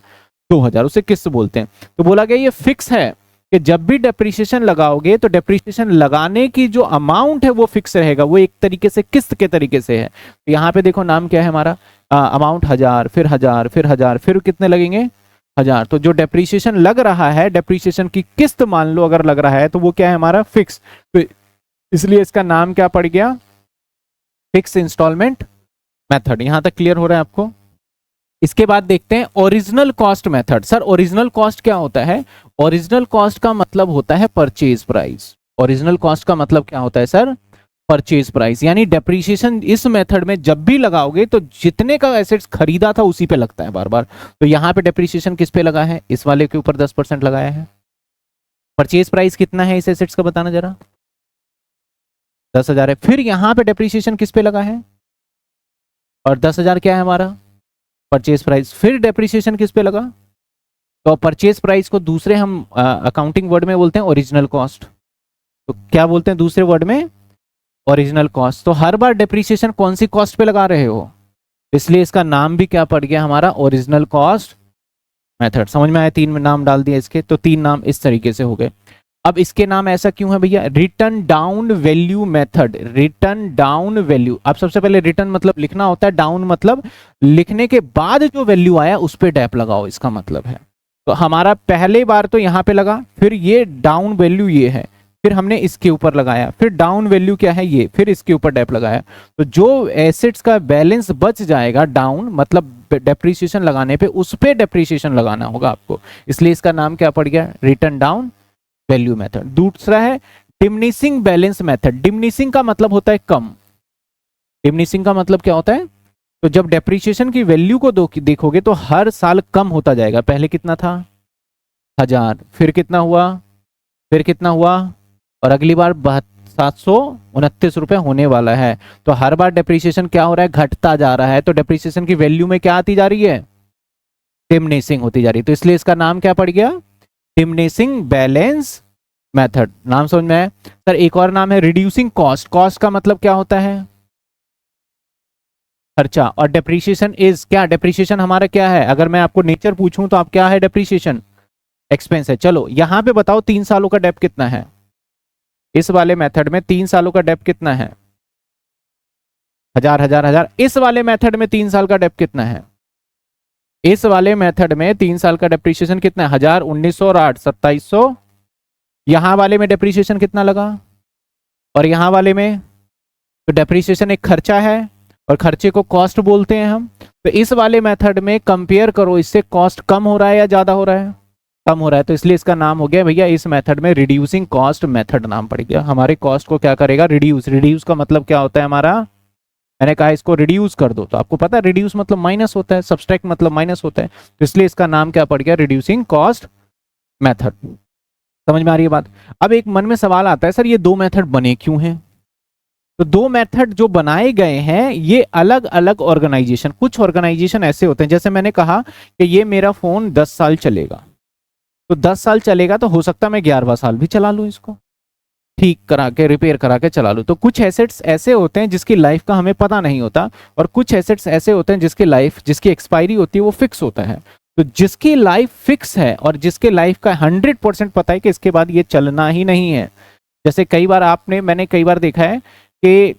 2000, उसे किस्त बोलते हैं। तो बोला गया ये फिक्स है कि जब भी डेप्रिसिएशन लगाओगे तो डेप्रिसिएशन लगाने की जो अमाउंट है वो फिक्स रहेगा, वो एक तरीके से किस्त के तरीके से है। तो यहाँ पे देखो नाम क्या है हमारा, अमाउंट 1000, फिर 1000, फिर 1000, फिर कितने लगेंगे 1000। तो जो डेप्रिसिएशन लग रहा है, डेप्रिसिएशन की किस्त मान लो अगर लग रहा है, तो वो क्या है हमारा फिक्स। तो इसलिए इसका नाम क्या पड़ गया, फिक्स इंस्टॉलमेंट मेथड। यहां तक क्लियर हो रहा है आपको। इसके बाद देखते हैं original cost method. Sir original cost क्या होता है? ओरिजिनल कॉस्ट का मतलब होता है परचेज प्राइस। ओरिजिनल कॉस्ट का मतलब क्या होता है सर? Purchase price. यानी डेप्रिसिएशन इस मेथड में जब भी लगाओगे तो जितने का एसेट्स खरीदा था उसी पे लगता है बार बार। तो यहाँ पे डेप्रिसिएशन किस पे लगा है? इस वाले के ऊपर 10% लगाया है। परचेज प्राइस कितना है इस एसेट्स का बताना जरा, 10,000 है। फिर यहाँ पे डेप्रिसिएशन किस पे लगा है? और 10,000 क्या है हमारा परचेज प्राइस। फिर डेप्रिसिएशन किस पे लगा? तो परचेज प्राइस को दूसरे हम अकाउंटिंग वर्ड में बोलते हैं ओरिजिनल कॉस्ट। तो क्या बोलते हैं दूसरे वर्ड में? Original cost. तो हर बार डेप्रिसिएशन कौन सी कॉस्ट पे लगा रहे हो, इसलिए इसका नाम भी क्या पड़ गया हमारा ओरिजिनल कॉस्ट मेथड। समझ में आया? 3 नाम डाल दिए इसके, तो 3 नाम इस तरीके से हो गए। अब इसके नाम ऐसा क्यों है भैया? Return down value method. Return down value, अब सबसे पहले रिटर्न मतलब लिखना होता है, डाउन मतलब लिखने के बाद जो वैल्यू आया उस पे डैप लगाओ, इसका मतलब है। तो हमारा पहले बार तो यहाँ पे लगा, फिर ये डाउन वैल्यू ये है, फिर हमने इसके ऊपर लगाया, फिर डाउन वैल्यू क्या है ये, फिर इसके ऊपर डैप लगाया। तो जो एसेट्स का बैलेंस बच जाएगा डाउन मतलब डेप्रिसिएशन लगाने पे, उस पे डेप्रिसिएशन लगाना होगा आपको, इसलिए इसका नाम क्या पड़ गया? Return down value method. दूसरा है डिमिनिशिंग बैलेंस मेथड। डिमिनिशिंग का मतलब होता है कम। डिमिनिशिंग का मतलब क्या होता है? तो जब डेप्रिसिएशन की वैल्यू को देखोगे तो हर साल कम होता जाएगा। पहले कितना था 1000, फिर कितना हुआ, फिर कितना हुआ, और अगली बार 729 रुपए होने वाला है। तो हर बार डेप्रिसिएशन क्या हो रहा है? घटता जा रहा है। तो डेप्रिसिएशन की वैल्यू में क्या आती जा रही है? डिमिनिशिंग होती जा रही है। तो इसलिए इसका नाम क्या पड़ गया? Diminishing balance method. नाम समझ में आया? सर एक और नाम है रिड्यूसिंग कॉस्ट। कॉस्ट का मतलब क्या होता है? खर्चा। और डेप्रिसिएशन इज क्या? डेप्रिसिएशन हमारा क्या है? अगर मैं आपको नेचर पूछूं तो आप क्या है? डेप्रिसिएशन एक्सपेंस है। चलो यहां पे बताओ 3 सालों का डेप कितना है? इस वाले मेथड में 3 सालों का डेप कितना है? 1000 1000 1000। इस वाले मेथड में 3 साल का डेप कितना है? इस वाले मेथड में 3 साल का डेप्रिसिएशन कितना है? 1000, 1900 और 8, 2700। यहां वाले में डेप्रिसिएशन कितना लगा? और यहां वाले में? तो डेप्रिसिएशन एक खर्चा है और खर्चे को कॉस्ट बोलते हैं हम। तो इस वाले मेथड में कंपेयर करो, इससे कॉस्ट कम हो रहा है या ज्यादा हो रहा है? कम हो रहा है। तो इसलिए इसका नाम हो गया भैया इस मेथड में रिड्यूसिंग कॉस्ट मेथड नाम पड़ गया। हमारे कॉस्ट को क्या करेगा? रिड्यूस। रिड्यूस का मतलब क्या होता है हमारा? मैंने कहा इसको रिड्यूस कर दो, तो आपको पता है रिड्यूस मतलब माइनस होता है, सब्सट्रैक्ट मतलब माइनस होता है। तो इसलिए इसका नाम क्या पड़ गया? Reducing cost method. समझ में आ रही है बात? अब एक मन में सवाल आता है, सर ये 2 मेथड बने क्यों हैं? तो 2 मेथड जो बनाए गए हैं ये अलग अलग ऑर्गेनाइजेशन, कुछ ऑर्गेनाइजेशन ऐसे होते हैं, जैसे मैंने कहा कि ये मेरा फोन 10 साल चलेगा, तो 10 साल चलेगा तो हो सकता है मैं 11वां साल भी चला लूँ, इसको ठीक करा के रिपेयर करा के चला लूँ। तो कुछ एसेट्स ऐसे होते हैं जिसकी लाइफ का हमें पता नहीं होता, और कुछ एसेट्स ऐसे होते हैं जिसकी एक्सपायरी होती है वो फिक्स होता है। तो जिसकी लाइफ फिक्स है और जिसके लाइफ का 100% पता है कि इसके बाद ये चलना ही नहीं है, जैसे कई बार मैंने कई बार देखा है कि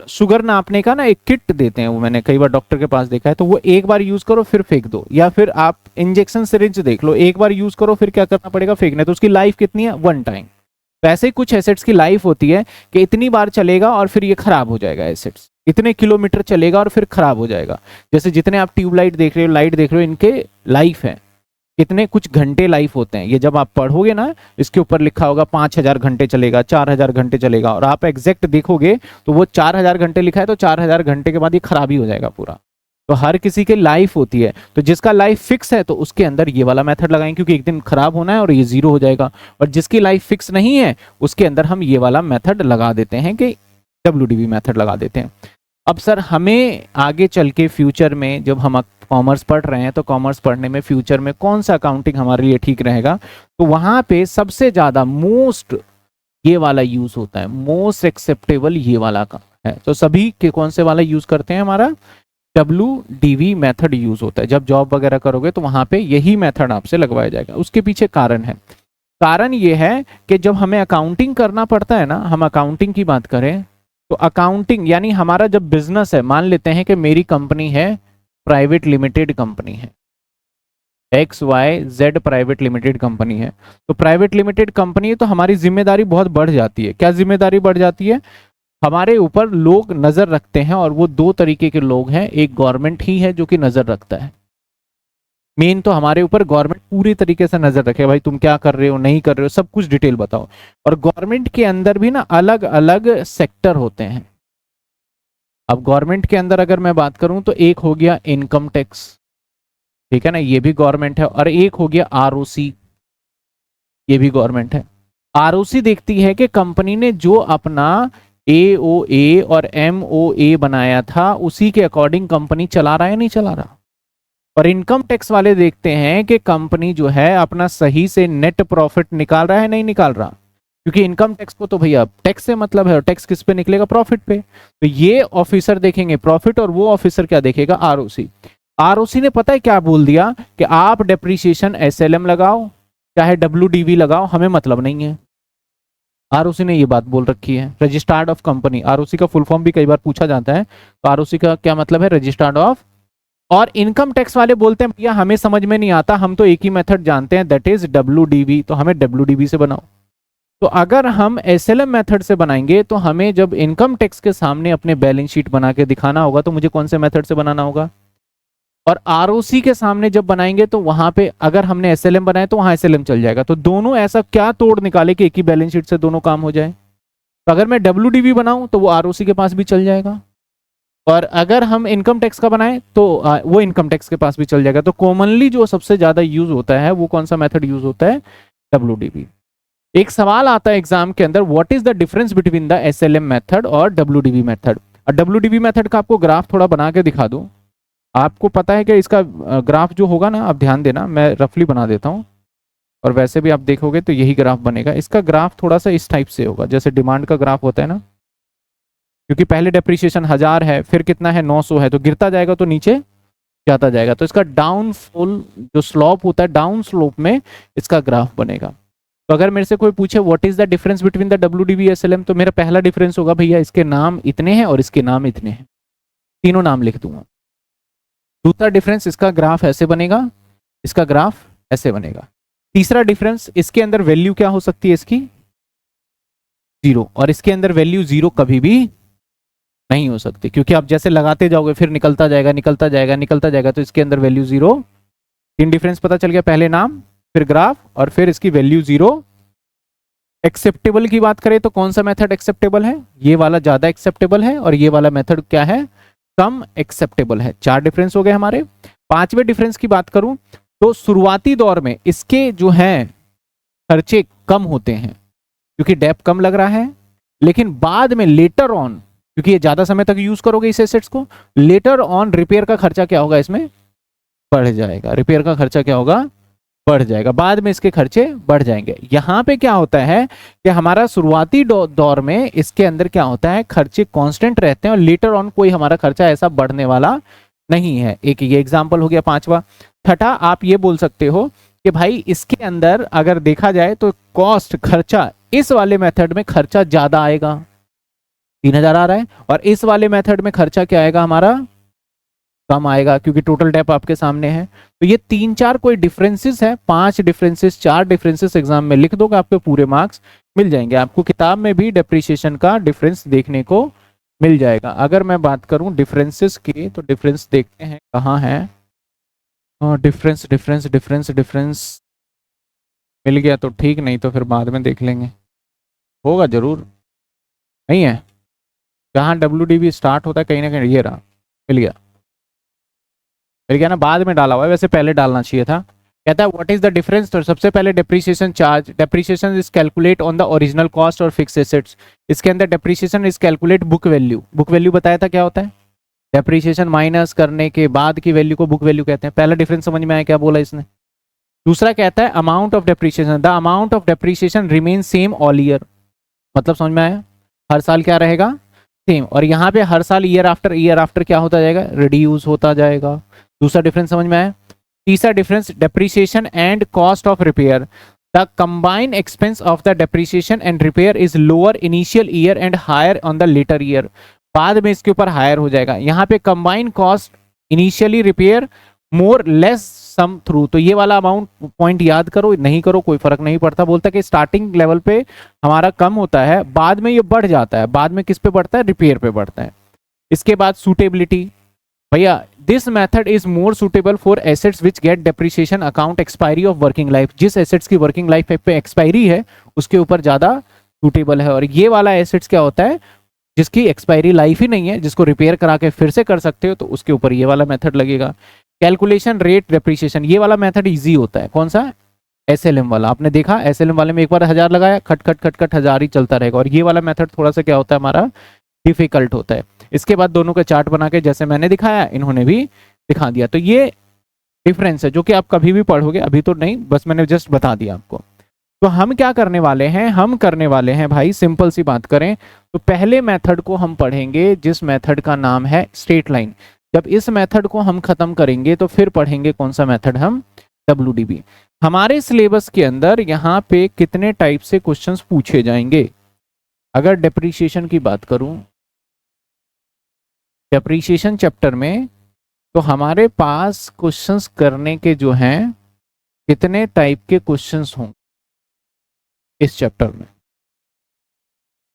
शुगर नापने का ना एक किट देते हैं, वो मैंने कई बार डॉक्टर के पास देखा है, तो वो एक बार यूज करो फिर फेंक दो, या फिर आप इंजेक्शन सिरिंज देख लो, एक बार यूज करो फिर क्या करना पड़ेगा? फेंकना। तो उसकी लाइफ कितनी है? 1 टाइम। वैसे ही कुछ एसेट्स की लाइफ होती है कि इतनी बार चलेगा और फिर ये खराब हो जाएगा, एसेट्स इतने किलोमीटर चलेगा और फिर खराब हो जाएगा। जैसे जितने आप ट्यूबलाइट देख रहे हो, लाइट देख रहे हो, इनके लाइफ है कितने, कुछ घंटे लाइफ होते हैं। ये जब आप पढ़ोगे ना, इसके ऊपर लिखा होगा 5000 घंटे चलेगा, 4000 घंटे चलेगा, और आप एग्जैक्ट देखोगे तो वो 4000 घंटे लिखा है, तो 4000 घंटे के बाद ये खराब ही हो जाएगा पूरा। तो हर किसी की लाइफ होती है, तो जिसका लाइफ फिक्स है तो उसके अंदर ये वाला मेथड लगाएंगे, क्योंकि एक दिन खराब होना है और ये 0 हो जाएगा। और जिसकी लाइफ फिक्स नहीं है उसके अंदर हम ये वाला मेथड लगा देते हैं कि WDV मेथड लगा देते हैं। अब सर हमें आगे चल के फ्यूचर में जब हम कॉमर्स पढ़ रहे हैं तो कॉमर्स पढ़ने में फ्यूचर में कौन सा अकाउंटिंग हमारे लिए ठीक रहेगा, तो वहां पे सबसे ज्यादा मोस्ट ये वाला यूज होता है, मोस्ट एक्सेप्टेबल ये वाला का है। तो सभी के कौन से वाला यूज करते हैं, हमारा WDV मेथड यूज होता है। जब जॉब वगैरह करोगे तो वहां पे यही मेथड आपसे लगवाया जाएगा। उसके पीछे कारण है, कारण ये है कि जब हमें अकाउंटिंग करना पड़ता है ना, हम अकाउंटिंग की बात करें तो अकाउंटिंग यानी हमारा जब बिजनेस है, मान लेते हैं कि मेरी कंपनी है, प्राइवेट लिमिटेड कंपनी है, XYZ प्राइवेट लिमिटेड कंपनी है, तो प्राइवेट लिमिटेड कंपनी है तो हमारी जिम्मेदारी बहुत बढ़ जाती है। क्या जिम्मेदारी बढ़ जाती है, हमारे ऊपर लोग नजर रखते हैं, और वो दो तरीके के लोग हैं। एक गवर्नमेंट ही है जो कि नजर रखता है, मेन तो हमारे ऊपर गवर्नमेंट पूरी तरीके से नजर रखे, भाई तुम क्या कर रहे हो नहीं कर रहे हो, सब कुछ डिटेल बताओ। और गवर्नमेंट के अंदर भी ना अलग अलग सेक्टर होते हैं। अब गवर्नमेंट के अंदर अगर मैं बात करूं तो एक हो गया इनकम टैक्स, ठीक है ना, ये भी गवर्नमेंट है। और एक हो गया ROC, ये भी गवर्नमेंट है। ROC देखती है कि कंपनी ने जो अपना AOA और MOA बनाया था उसी के अकॉर्डिंग कंपनी चला रहा है नहीं चला रहा। और इनकम टैक्स वाले देखते हैं कि कंपनी जो है अपना सही से नेट प्रॉफिट निकाल रहा है नहीं निकाल रहा, क्योंकि इनकम टैक्स को तो भैया टैक्स से मतलब है, और टैक्स किस पे निकलेगा, प्रॉफिट पे। तो ये ऑफिसर देखेंगे प्रॉफिट, और वो ऑफिसर क्या देखेगा, ROC ने पता है क्या बोल दिया कि आप डेप्रीशिएशन SLM लगाओ चाहे WDV लगाओ, हमें मतलब नहीं है। ROC ने ये बात बोल रखी है, रजिस्टर्ड ऑफ कंपनी। ROC का फुल फॉर्म भी कई बार पूछा जाता है, तो ROC का क्या मतलब है, रजिस्टर्ड ऑफ। और इनकम टैक्स वाले बोलते हैं भैया हमें समझ में नहीं आता, हम तो एक ही मेथड जानते हैं, दैट इज WDV, तो हमें WDV से बनाओ। तो अगर हम SLM मेथड से बनाएंगे तो हमें जब इनकम टैक्स के सामने अपने बैलेंस शीट बना के दिखाना होगा तो मुझे कौन से मेथड से बनाना होगा। और ROC के सामने जब बनाएंगे तो वहां पे अगर हमने SLM बनाया तो वहां SLM चल जाएगा। तो दोनों ऐसा क्या तोड़ निकाले कि एक ही बैलेंस शीट से दोनों काम हो जाए। तो अगर मैं WDV बनाऊं तो वो ROC के पास भी चल जाएगा, और अगर हम इनकम टैक्स का बनाएं तो वो इनकम टैक्स के पास भी चल जाएगा। तो कॉमनली जो सबसे ज्यादा यूज होता है वो कौन सा मेथड यूज होता है, WDV। एक सवाल आता है एग्जाम के अंदर, what is the difference between the SLM method और WDV मेथड। और WDV मेथड का आपको ग्राफ थोड़ा बना के दिखा दूं। आपको पता है कि इसका ग्राफ जो होगा ना, आप ध्यान देना, मैं रफली बना देता हूं, और वैसे भी आप देखोगे तो यही ग्राफ बनेगा। इसका ग्राफ थोड़ा सा इस टाइप से होगा, जैसे डिमांड का ग्राफ होता है ना, क्योंकि पहले डेप्रीशिएशन 1000 है, फिर कितना है 900 है, तो गिरता जाएगा तो नीचे जाता जाएगा। तो इसका डाउनफॉल जो स्लोप होता है, डाउन स्लोप में इसका ग्राफ बनेगा। तो अगर मेरे से कोई पूछे what is the difference between the WDV SLM, तो मेरा पहला डिफरेंस होगा भैया इसके नाम इतने हैं और इसके नाम इतने हैं, तीनों नाम लिख दूंगा। दूसरा डिफरेंस, इसका ग्राफ ऐसे बनेगा, इसका ग्राफ ऐसे बनेगा। तीसरा डिफरेंस, इसके अंदर वैल्यू क्या हो सकती है, इसकी 0, और इसके अंदर वैल्यू 0 कभी भी नहीं हो सकती, क्योंकि आप जैसे लगाते जाओगे फिर निकलता जाएगा निकलता जाएगा निकलता जाएगा, तो इसके अंदर वैल्यू 0। तीन डिफरेंस पता चल गया, पहले नाम फिर ग्राफ और फिर इसकी वैल्यू 0। एक्सेप्टेबल की बात करें तो कौन सा मेथड एक्सेप्टेबल है, ये वाला ज्यादा एक्सेप्टेबल है, और ये वाला मेथड क्या है, कम एक्सेप्टेबल है। 4 डिफरेंस हो गए हमारे। 5वें डिफरेंस की बात करूं तो शुरुआती दौर में इसके जो है खर्चे कम होते हैं क्योंकि डेप कम लग रहा है, लेकिन बाद में लेटर ऑन, क्योंकि ये ज्यादा समय तक यूज करोगे इस एसेट्स को, लेटर ऑन रिपेयर का खर्चा क्या होगा, इसमें बढ़ जाएगा। रिपेयर का खर्चा क्या होगा, बढ़ जाएगा, बाद में इसके खर्चे बढ़ जाएंगे। यहां पे क्या होता है कि हमारा शुरुआती दौर में इसके अंदर क्या होता है, खर्चे कांस्टेंट रहते हैं और लेटर ऑन कोई हमारा खर्चा ऐसा बढ़ने वाला नहीं है। एक ये एग्जांपल हो गया 5वां। छठा, आप ये बोल सकते हो कि भाई इसके अंदर अगर देखा जाए तो कॉस्ट खर्चा इस वाले मेथड में खर्चा ज्यादा आएगा, 3000 आ रहा है, और इस वाले मेथड में खर्चा क्या आएगा हमारा, कम आएगा, क्योंकि टोटल डेप आपके सामने है। तो ये 3-4 कोई डिफरेंसेस है, 5 डिफरेंसेस 4 डिफरेंसेस एग्जाम में लिख दोगे, आपके पूरे मार्क्स मिल जाएंगे। आपको किताब में भी डेप्रिसिएशन का डिफरेंस देखने को मिल जाएगा। अगर मैं बात करूं डिफरेंसेस की, तो डिफरेंस देखते हैं कहाँ है, डिफरेंस डिफरेंस डिफरेंस डिफरेंस मिल गया तो ठीक, नहीं तो फिर बाद में देख लेंगे, होगा जरूर, नहीं है जहाँ WDV स्टार्ट होता है कहीं ना कहीं, ये रहा, मिल गया ना, बाद में डाला हुआ है, वैसे पहले डालना चाहिए था। कहता है व्हाट इज द डिफरेंस, तो सबसे पहले depreciation charge, depreciation is calculate on the original cost और फिक्स एसेट्स। इसके अंदर depreciation is calculate book value, book value बताया था क्या होता है, डेप्रिसिएशन माइनस करने के बाद की वैल्यू को बुक वैल्यू कहते हैं। पहला डिफरेंस समझ में आया क्या बोला इसने। दूसरा कहता है amount of depreciation, the amount of depreciation remain same all year, मतलब समझ में आया, हर साल क्या रहेगा, सेम। और यहाँ पे हर साल ईयर आफ्टर क्या होता जाएगा, रिड्यूस होता जाएगा। दूसरा डिफरेंस समझ में आया। तीसरा difference depreciation and cost of repair, the combined expense of the depreciation and repair is lower initial year and higher on the latter year, बाद में इसके ऊपर हायर हो जाएगा। यहाँ पे combined cost initially repair more less same through, तो ये वाला अमाउंट पॉइंट याद करो, नहीं करो कोई फर्क नहीं पड़ता। बोलता है कि स्टार्टिंग लेवल पे हमारा कम होता है, बाद में ये बढ़ जाता है, बाद में किस पे बढ़ता है, रिपेयर पे बढ़ता है। इसके बाद सूटेबिलिटी, भैया this method is more suitable for assets which get depreciation account expiry of working life, जिस एसेट्स की वर्किंग लाइफ पे एक्सपायरी है उसके ऊपर ज्यादा सुटेबल है। और ये वाला एसेट्स क्या होता है, जिसकी एक्सपायरी लाइफ ही नहीं है, जिसको रिपेयर करा के फिर से कर सकते हो, तो उसके ऊपर ये वाला मेथड लगेगा। कैलकुलेशन रेट डेप्रिसिएशन, ये वाला मेथड इजी होता है। कौन सा, एसएलएम वाला। आपने देखा एसएलएम वाले में एक बार 1000 लगाया, खट खट खट खट 1000 ही चलता रहेगा। और ये वाला मेथड थोड़ा सा क्या होता है, हमारा डिफिकल्ट होता है। इसके बाद दोनों के चार्ट बना के जैसे मैंने दिखाया इन्होंने भी दिखा दिया। तो ये डिफरेंस है जो कि आप कभी भी पढ़ोगे, अभी तो नहीं, बस मैंने जस्ट बता दिया आपको। तो हम क्या करने वाले हैं, हम करने वाले हैं भाई, सिंपल सी बात करें तो पहले मेथड को हम पढ़ेंगे जिस मेथड का नाम है स्ट्रेट लाइन। जब इस मेथड को हम खत्म करेंगे तो फिर पढ़ेंगे कौन सा मेथड, हम WDB। हमारे सिलेबस के अंदर यहाँ पे कितने टाइप से क्वेश्चंस पूछे जाएंगे, अगर डेप्रिसिएशन की बात करूं, डेप्रिसिएशन चैप्टर में, तो हमारे पास क्वेश्चंस करने के जो हैं कितने टाइप के क्वेश्चंस होंगे इस चैप्टर में।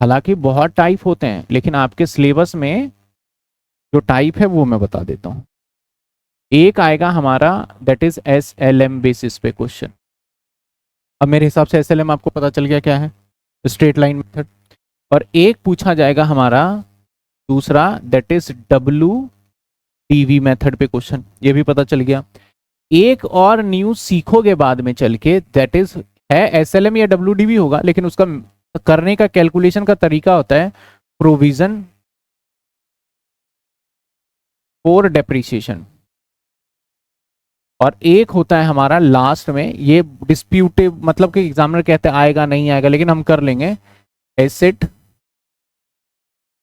हालांकि बहुत टाइप होते हैं, लेकिन आपके सिलेबस में जो टाइप है वो मैं बता देता हूं। एक आएगा हमारा दैट इज SLM बेसिस पे क्वेश्चन। अब मेरे हिसाब से SLM आपको पता चल गया क्या है, स्ट्रेट लाइन मेथड। और एक पूछा जाएगा हमारा दूसरा दैट इज WDV मेथड पे क्वेश्चन, ये भी पता चल गया। एक और न्यू सीखोगे बाद में चल के, दैट इज है SLM या WDV होगा, लेकिन उसका करने का कैलकुलेशन का तरीका होता है प्रोविजन फॉर डेप्रिसिएशन। और एक होता है हमारा लास्ट में, ये डिस्प्यूटिव, मतलब कि एग्जामिनर कहते हैं आएगा नहीं आएगा, लेकिन हम कर लेंगे, asset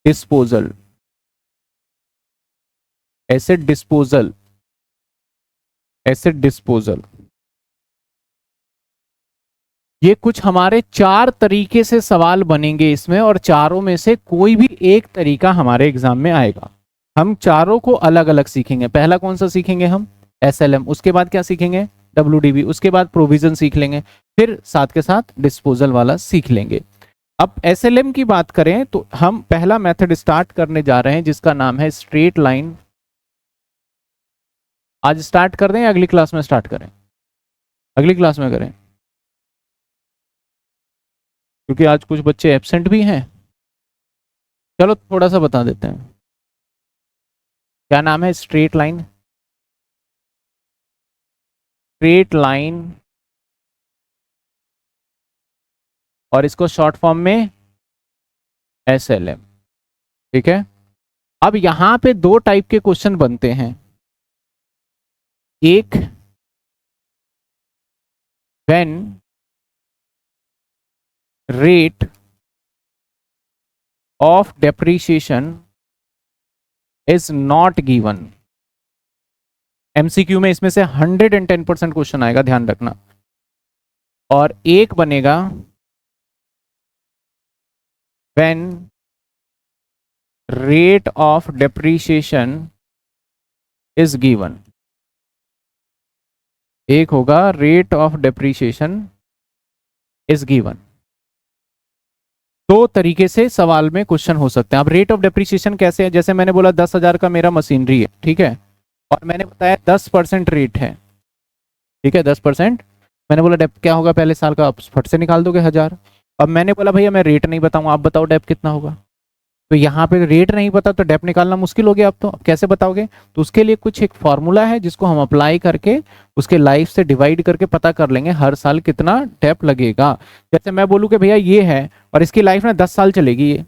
disposal. Asset disposal, asset disposal, ये कुछ हमारे 4 तरीके से सवाल बनेंगे इसमें, और चारों में से कोई भी एक तरीका हमारे एग्जाम में आएगा। हम चारों को अलग अलग सीखेंगे। पहला कौन सा सीखेंगे हम, SLM, उसके बाद क्या सीखेंगे, WDV, उसके बाद प्रोविजन सीख लेंगे, फिर साथ के साथ डिस्पोजल वाला सीख लेंगे। अब SLM की बात करें तो हम पहला मेथड स्टार्ट करने जा रहे हैं जिसका नाम है स्ट्रेट लाइन। आज स्टार्ट कर दें या अगली क्लास में स्टार्ट करें, अगली क्लास में करें, क्योंकि आज कुछ बच्चे एब्सेंट भी हैं। चलो थोड़ा सा बता देते हैं, क्या नाम है, स्ट्रेट लाइन। स्ट्रेट लाइन, और इसको शॉर्ट फॉर्म में SLM, ठीक है। अब यहां पे 2 टाइप के क्वेश्चन बनते हैं। एक, when rate of depreciation is not given. MCQ में इसमें से 110% क्वेश्चन आएगा, ध्यान रखना। और एक बनेगा when rate of depreciation is given, एक होगा rate of depreciation is given। 2 तरीके से सवाल में क्वेश्चन हो सकते हैं। अब रेट ऑफ डेप्रिसिएशन कैसे है, जैसे मैंने बोला 10,000 का मेरा मशीनरी है, ठीक है, और मैंने बताया 10% रेट है, ठीक है, 10%। मैंने बोला डेप क्या होगा पहले साल का, आप फट से निकाल दोगे 1000। अब मैंने बोला भैया मैं रेट नहीं बताऊंगा, आप बताओ डेप कितना होगा। तो यहाँ पे रेट नहीं पता तो डेप निकालना मुश्किल हो गया। अब तो अब कैसे बताओगे, तो उसके लिए कुछ एक फॉर्मूला है जिसको हम अप्लाई करके उसके लाइफ से डिवाइड करके पता कर लेंगे हर साल कितना डेप लगेगा। जैसे मैं बोलूँ कि भैया ये है और इसकी लाइफ ना 10 साल चलेगी, ये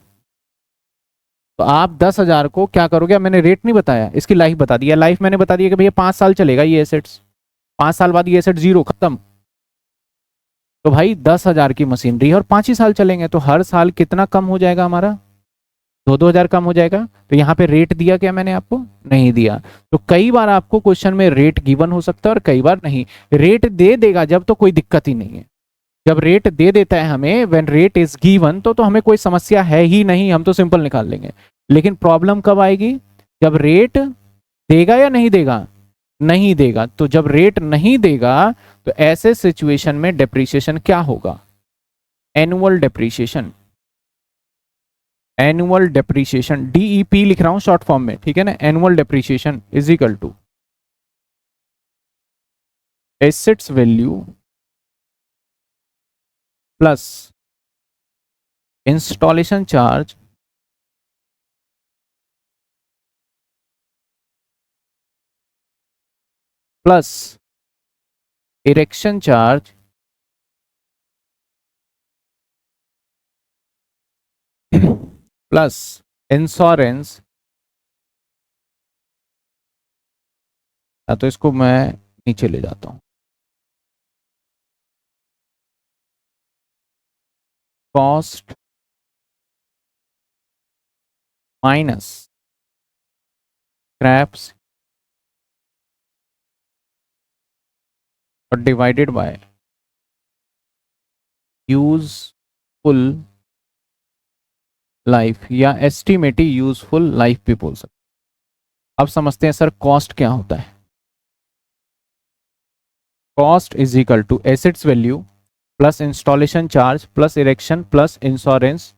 तो आप 10,000 को क्या करोगे? अब मैंने रेट नहीं बताया, इसकी लाइफ बता दिया। लाइफ मैंने बता दिया कि भैया 5 साल चलेगा ये एसेट्स, 5 साल बाद ये एसेट जीरो, खत्म। तो भाई 10,000 की मशीनरी है और 5 ही साल चलेंगे, तो हर साल कितना कम हो जाएगा हमारा? 2-2 हज़ार कम हो जाएगा। तो यहाँ पे रेट दिया क्या मैंने आपको? नहीं दिया। तो कई बार आपको क्वेश्चन में रेट गिवन हो सकता है और कई बार नहीं। रेट दे देगा जब तो कोई दिक्कत ही नहीं है। जब रेट दे देता है हमें, व्हेन रेट इज गिवन, तो हमें कोई समस्या है ही नहीं, हम तो सिंपल निकाल लेंगे। लेकिन प्रॉब्लम कब आएगी? जब रेट देगा या नहीं देगा? नहीं देगा। तो जब रेट नहीं देगा तो ऐसे सिचुएशन में डेप्रिसिएशन क्या होगा? Annual depreciation. Annual depreciation, DEP लिख रहा हूं शॉर्ट फॉर्म में, ठीक है ना। Annual depreciation is equal to assets value plus installation charge plus erection charge plus insurance. तो इसको मैं नीचे ले जाता हूं। कॉस्ट माइनस स्क्रैप्स और डिवाइडेड बाय यूजफुल लाइफ, या एस्टिमेटेड यूजफुल लाइफ भी बोल सकते। अब समझते हैं सर कॉस्ट क्या होता है। Cost is equal to assets value plus installation charge plus erection plus insurance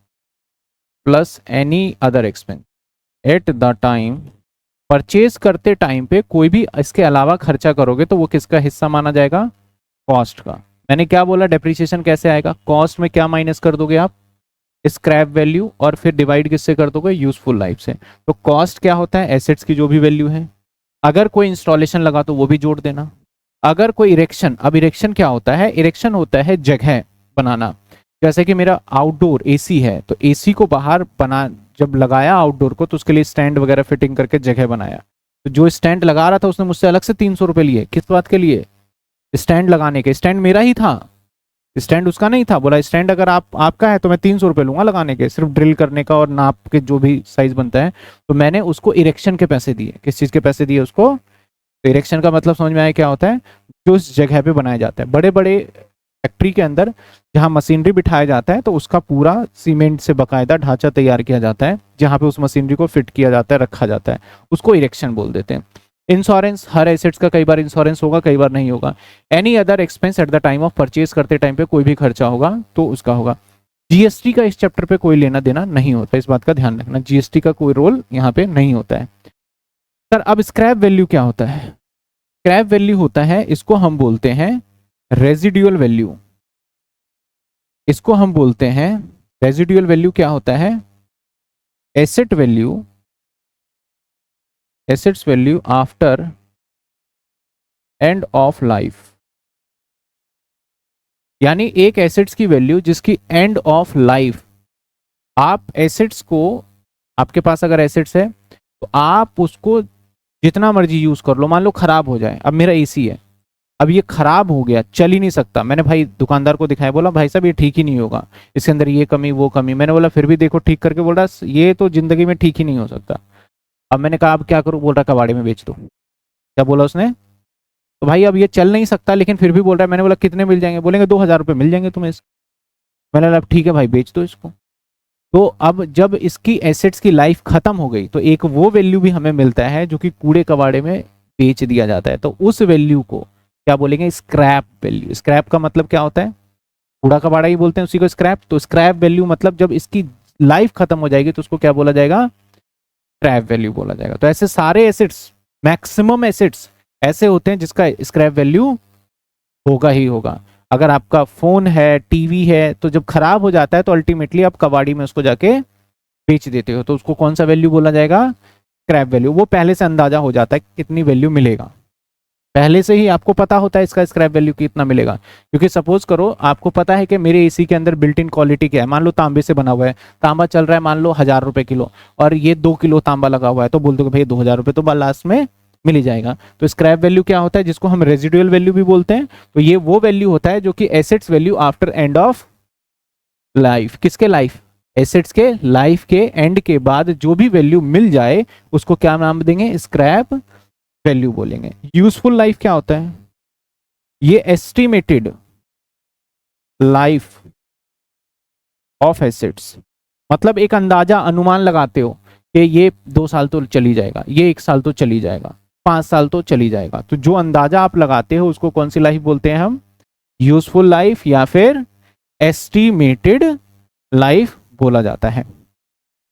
plus any other expense at the time. Purchase करते टाइम पे कोई भी इसके अलावा खर्चा करोगे तो वो किसका हिस्सा माना जाएगा? कॉस्ट का। मैंने क्या बोला, डेप्रिसिएशन कैसे आएगा? कॉस्ट में क्या माइनस कर दोगे आप? स्क्रैप वैल्यू, और फिर डिवाइड किससे कर दोगे? यूजफुल लाइफ से। तो कॉस्ट क्या होता है? एसेट्स की जो भी वैल्यू है। अगर कोई इंस्टॉलेशन लगा तो वो भी जोड़ देना। अगर कोई इरेक्शन, अब इरेक्शन क्या होता है? इरेक्शन होता है जगह बनाना। जैसे कि मेरा आउटडोर एसी है, तो एसी को बाहर बना, जब लगाया आउटडोर को, तो उसके लिए स्टैंड वगैरह फिटिंग करके जगह बनाया। तो जो स्टैंड लगा रहा था उसने मुझसे अलग से 300 रुपये लिए। किस बात के लिए? स्टैंड लगाने के। स्टैंड मेरा ही था, स्टैंड उसका नहीं था। बोला स्टैंड अगर आपका है तो मैं 300 रुपये लूंगा लगाने के, सिर्फ ड्रिल करने का और नाप के जो भी साइज बनता है। तो मैंने उसको इरेक्शन के पैसे दिए। किस चीज़ के पैसे दिए उसको? तो इरेक्शन का मतलब समझ में आया क्या होता है? जो उस जगह पे बनाया जाता है। बड़े बड़े फैक्ट्री के अंदर जहाँ मशीनरी बिठाया जाता है, तो उसका पूरा सीमेंट से बकायदा ढांचा तैयार किया जाता है, जहाँ पे उस मशीनरी को फिट किया जाता है, रखा जाता है, उसको इरेक्शन बोल देते हैं। इंश्योरेंस, हर एसेट्स का कई बार इंश्योरेंस होगा, कई बार नहीं होगा। Any other expense at the time of purchase, करते टाइम पे कोई भी खर्चा होगा तो उसका होगा। जीएसटी का इस चैप्टर पे कोई लेना देना नहीं होता, इस बात का ध्यान रखना। जीएसटी का कोई रोल यहाँ पे नहीं होता है। सर अब स्क्रैप वैल्यू क्या होता है? स्क्रैप वैल्यू होता है, इसको हम बोलते हैं रेजिडुअल वैल्यू। इसको हम बोलते हैं रेजिडुअल वैल्यू। क्या होता है? Asset value, assets value after end of life. यानी एक एसेट्स की वैल्यू जिसकी एंड ऑफ लाइफ, आप एसेट्स को, आपके पास अगर एसेट्स है तो आप उसको जितना मर्जी यूज कर लो। मान लो खराब हो जाए, अब मेरा एसी है, अब ये खराब हो गया, चल ही नहीं सकता। मैंने भाई दुकानदार को दिखाया, बोला भाई साहब ये ठीक ही नहीं होगा, इसके अंदर ये कमी वो कमी। मैंने बोला फिर भी देखो ठीक करके। बोल रहा ये तो जिंदगी में ठीक ही नहीं हो सकता। अब मैंने कहा अब क्या करूं? बोल रहा कबाड़े में बेच दो। क्या बोला उसने? तो भाई अब ये चल नहीं सकता लेकिन फिर भी बोल रहा है। मैंने बोला कितने मिल जाएंगे? बोलेंगे 2,000 रुपये मिल जाएंगे तुम्हें इसके। मैंने बोला ठीक है भाई बेच दो इसको। तो अब जब इसकी एसेट्स की लाइफ खत्म हो गई तो एक वो वैल्यू भी हमें मिलता है जो कि कूड़े कबाड़े में बेच दिया जाता है। तो उस वैल्यू को क्या बोलेंगे? Scrap value. स्क्रैप का मतलब क्या होता है? कूड़ा कबाड़ा ही बोलते हैं उसी को स्क्रैप। तो स्क्रैप वैल्यू मतलब जब इसकी लाइफ खत्म हो जाएगी तो उसको क्या बोला जाएगा? स्क्रैप वैल्यू बोला जाएगा। तो ऐसे सारे एसेट्स, मैक्सिमम एसेट्स ऐसे होते हैं जिसका स्क्रैप वैल्यू होगा ही होगा। अगर आपका फोन है, टीवी है, तो जब खराब हो जाता है तो अल्टीमेटली आप कबाड़ी में उसको जाके बेच देते हो, तो उसको कौन सा वैल्यू बोला जाएगा? Scrap value. वो पहले से अंदाजा हो जाता है कि कितनी वैल्यू मिलेगा। पहले से ही आपको पता होता है इसका स्क्रैप वैल्यू कितना मिलेगा, क्योंकि सपोज करो आपको पता है कि मेरे एसी के अंदर बिल्ट इन क्वालिटी क्या है, मान लो तांबे से बना हुआ है, तांबा चल रहा है मान लो 1000 रुपए किलो, और ये 2 किलो तांबा लगा हुआ है, तो बोल दो भाई 2000 रुपए तो लास्ट में मिल ही जाएगा। तो स्क्रैप वैल्यू क्या होता है, जिसको हम रेजिडुअल वैल्यू भी बोलते हैं, तो ये वो वैल्यू होता है जो कि assets value after end of life, किसके लाइफ, एसेट्स के लाइफ के एंड के बाद जो भी वैल्यू मिल जाए उसको क्या नाम देंगे, स्क्रैप वैल्यू बोलेंगे। यूजफुल लाइफ क्या होता है, ये एस्टिमेटेड लाइफ ऑफ एसेट्स, मतलब एक अंदाजा अनुमान लगाते हो कि ये 2 साल तो चली जाएगा, ये 1 साल तो चली जाएगा, 5 साल तो चली जाएगा, तो जो अंदाजा आप लगाते हो उसको कौन सी लाइफ बोलते हैं हम, यूजफुल लाइफ या फिर एस्टिमेटेड लाइफ बोला जाता है।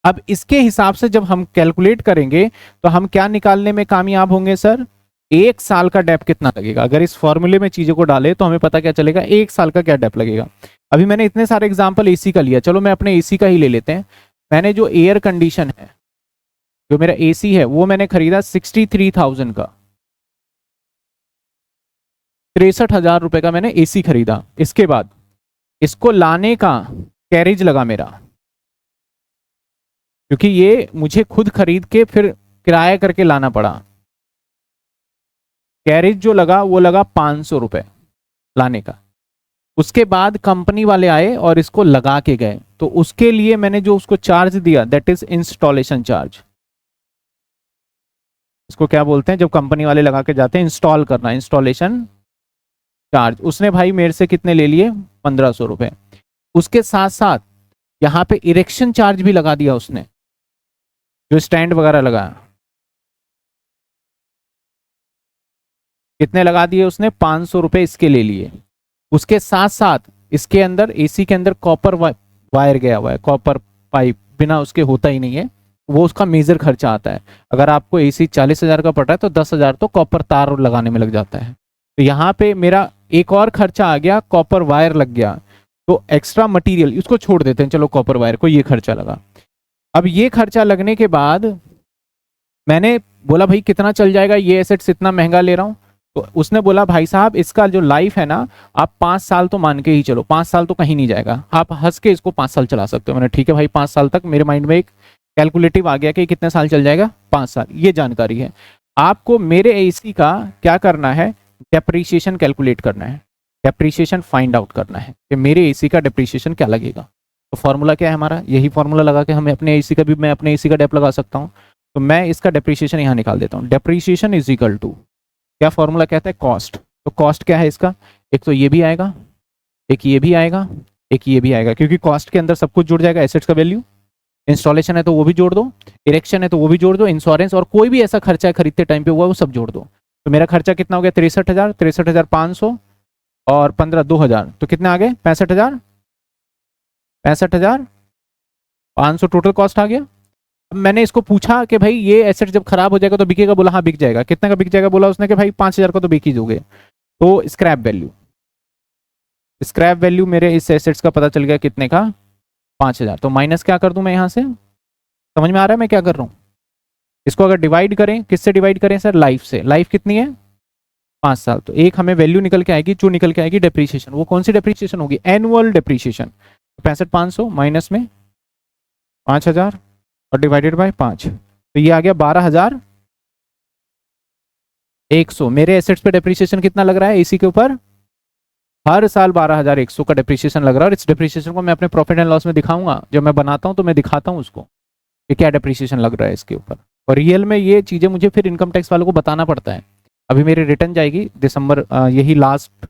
अब इसके हिसाब से जब हम कैलकुलेट करेंगे तो हम क्या निकालने में कामयाब होंगे सर, 1 साल का डेप कितना लगेगा। अगर इस फॉर्मूले में चीजों को डाले तो हमें पता क्या चलेगा, 1 साल का क्या डेप लगेगा। अभी मैंने इतने सारे एग्जाम्पल एसी का लिया, चलो मैं अपने एसी का ही ले लेते हैं। मैंने जो एयर कंडीशन है, जो मेरा एसी है, वो मैंने खरीदा 63,000 का, 63,000 रुपए का मैंने एसी खरीदा। इसके बाद इसको लाने का कैरेज लगा मेरा, क्योंकि ये मुझे खुद खरीद के फिर किराया करके लाना पड़ा। कैरेज जो लगा वो लगा 500 रुपए लाने का। उसके बाद कंपनी वाले आए और इसको लगा के गए, तो उसके लिए मैंने जो उसको चार्ज दिया दैट इज इंस्टॉलेशन चार्ज। इसको क्या बोलते हैं, जब कंपनी वाले लगा के जाते हैं इंस्टॉल करना, इंस्टॉलेशन चार्ज। उसने भाई मेरे से कितने ले लिए, 1500 रुपए। उसके साथ साथ यहाँ पे इरेक्शन चार्ज भी लगा दिया उसने, जो स्टैंड वगैरह लगाया, कितने लगा दिए उसने, 500 रुपए इसके ले लिए। उसके साथ साथ इसके अंदर एसी के अंदर कॉपर वायर गया हुआ है, कॉपर पाइप, बिना उसके होता ही नहीं है, वो उसका मेजर खर्चा आता है। अगर आपको एसी 40,000 का पड़ रहा है तो 10,000 तो कॉपर तार लगाने में लग जाता है। तो यहाँ पे मेरा एक और खर्चा आ गया, कॉपर वायर लग गया, तो एक्स्ट्रा मटेरियल उसको छोड़ देते हैं, चलो कॉपर वायर को ये खर्चा लगा। अब ये खर्चा लगने के बाद मैंने बोला भाई कितना चल जाएगा, ये एसेट्स इतना महंगा ले रहा हूँ। तो उसने बोला भाई साहब इसका जो लाइफ है ना, आप 5 साल तो मान के ही चलो, 5 साल तो कहीं नहीं जाएगा, आप हंस के इसको 5 साल चला सकते हो। मैंने ठीक है भाई 5 साल तक, मेरे माइंड में एक कैलकुलेटिव आ गया कि कितने साल चल जाएगा, 5 साल, ये जानकारी है। आपको मेरे एसी का क्या करना है, डेप्रीशिएशन कैलकुलेट करना है, डेप्रीशिएशन फाइंड आउट करना है कि मेरे एसी का डेप्रीशिएशन क्या लगेगा। तो फॉर्मूला क्या है हमारा, यही फॉर्मूला लगा के हमें अपने एसी का भी, मैं अपने एसी का डेप लगा सकता हूँ। तो मैं इसका डेप्रीशिएशन यहाँ निकाल देता हूँ। डेप्रीशिएशन इज इक्वल टू, क्या फॉर्मूला कहता है, कॉस्ट। तो कॉस्ट क्या है इसका, एक तो ये भी आएगा, एक ये भी आएगा, एक ये भी आएगा, क्योंकि कॉस्ट के अंदर सब कुछ जुड़ जाएगा, एसेट्स का वैल्यू, इंस्टॉलेशन है तो वो भी जोड़ दो, इरेक्शन है तो वो भी जोड़ दो, इंश्योरेंस और कोई भी ऐसा खर्चा है खरीदते टाइम पे हुआ वो सब जोड़ दो। तो मेरा खर्चा कितना हो गया, 63,000, 63,500 और 15 2000, तो कितने आ गए, 65,000, 65,500 टोटल कॉस्ट आ गया। अब मैंने इसको पूछा कि भाई ये एसेट जब खराब हो जाएगा तो बिकेगा, बोला हाँ बिक जाएगा। कितने का बिक जाएगा बोला उसने, कि भाई 5,000 का तो बिक ही दोगे। तो स्क्रैप वैल्यू, स्क्रैप वैल्यू मेरे इस एसेट्स का पता चल गया कितने का, 5,000। तो माइनस क्या कर दूं मैं यहाँ से, समझ में आ रहा है मैं क्या कर रहा हूँ। इसको अगर डिवाइड करें, किससे डिवाइड करें सर, लाइफ से। लाइफ कितनी है, 5 साल। तो एक हमें वैल्यू निकल के आएगी, जो निकल के आएगी डेप्रीशिएशन। वो कौन सी डेप्रीशिएशन होगी, एनुअल डेप्रीशिएशन। 65,500 माइनस में 5,000 और डिवाइडेड बाय 5, तो ये आ गया 12,100। मेरे एसेट्स पे डेप्रीशिएशन कितना लग रहा है एसी के ऊपर, हर साल 12,100 का डेप्रीशिएशन लग रहा है। और इस डेप्रीशिएशन को मैं अपने प्रॉफिट एंड लॉस में दिखाऊंगा, जब मैं बनाता हूं तो मैं दिखाता हूं उसको कि क्या डेप्रीशिएशन लग रहा है इसके ऊपर। और रियल में ये चीज़ें मुझे फिर इनकम टैक्स वालों को बताना पड़ता है। अभी मेरी रिटर्न जाएगी दिसंबर, यही लास्ट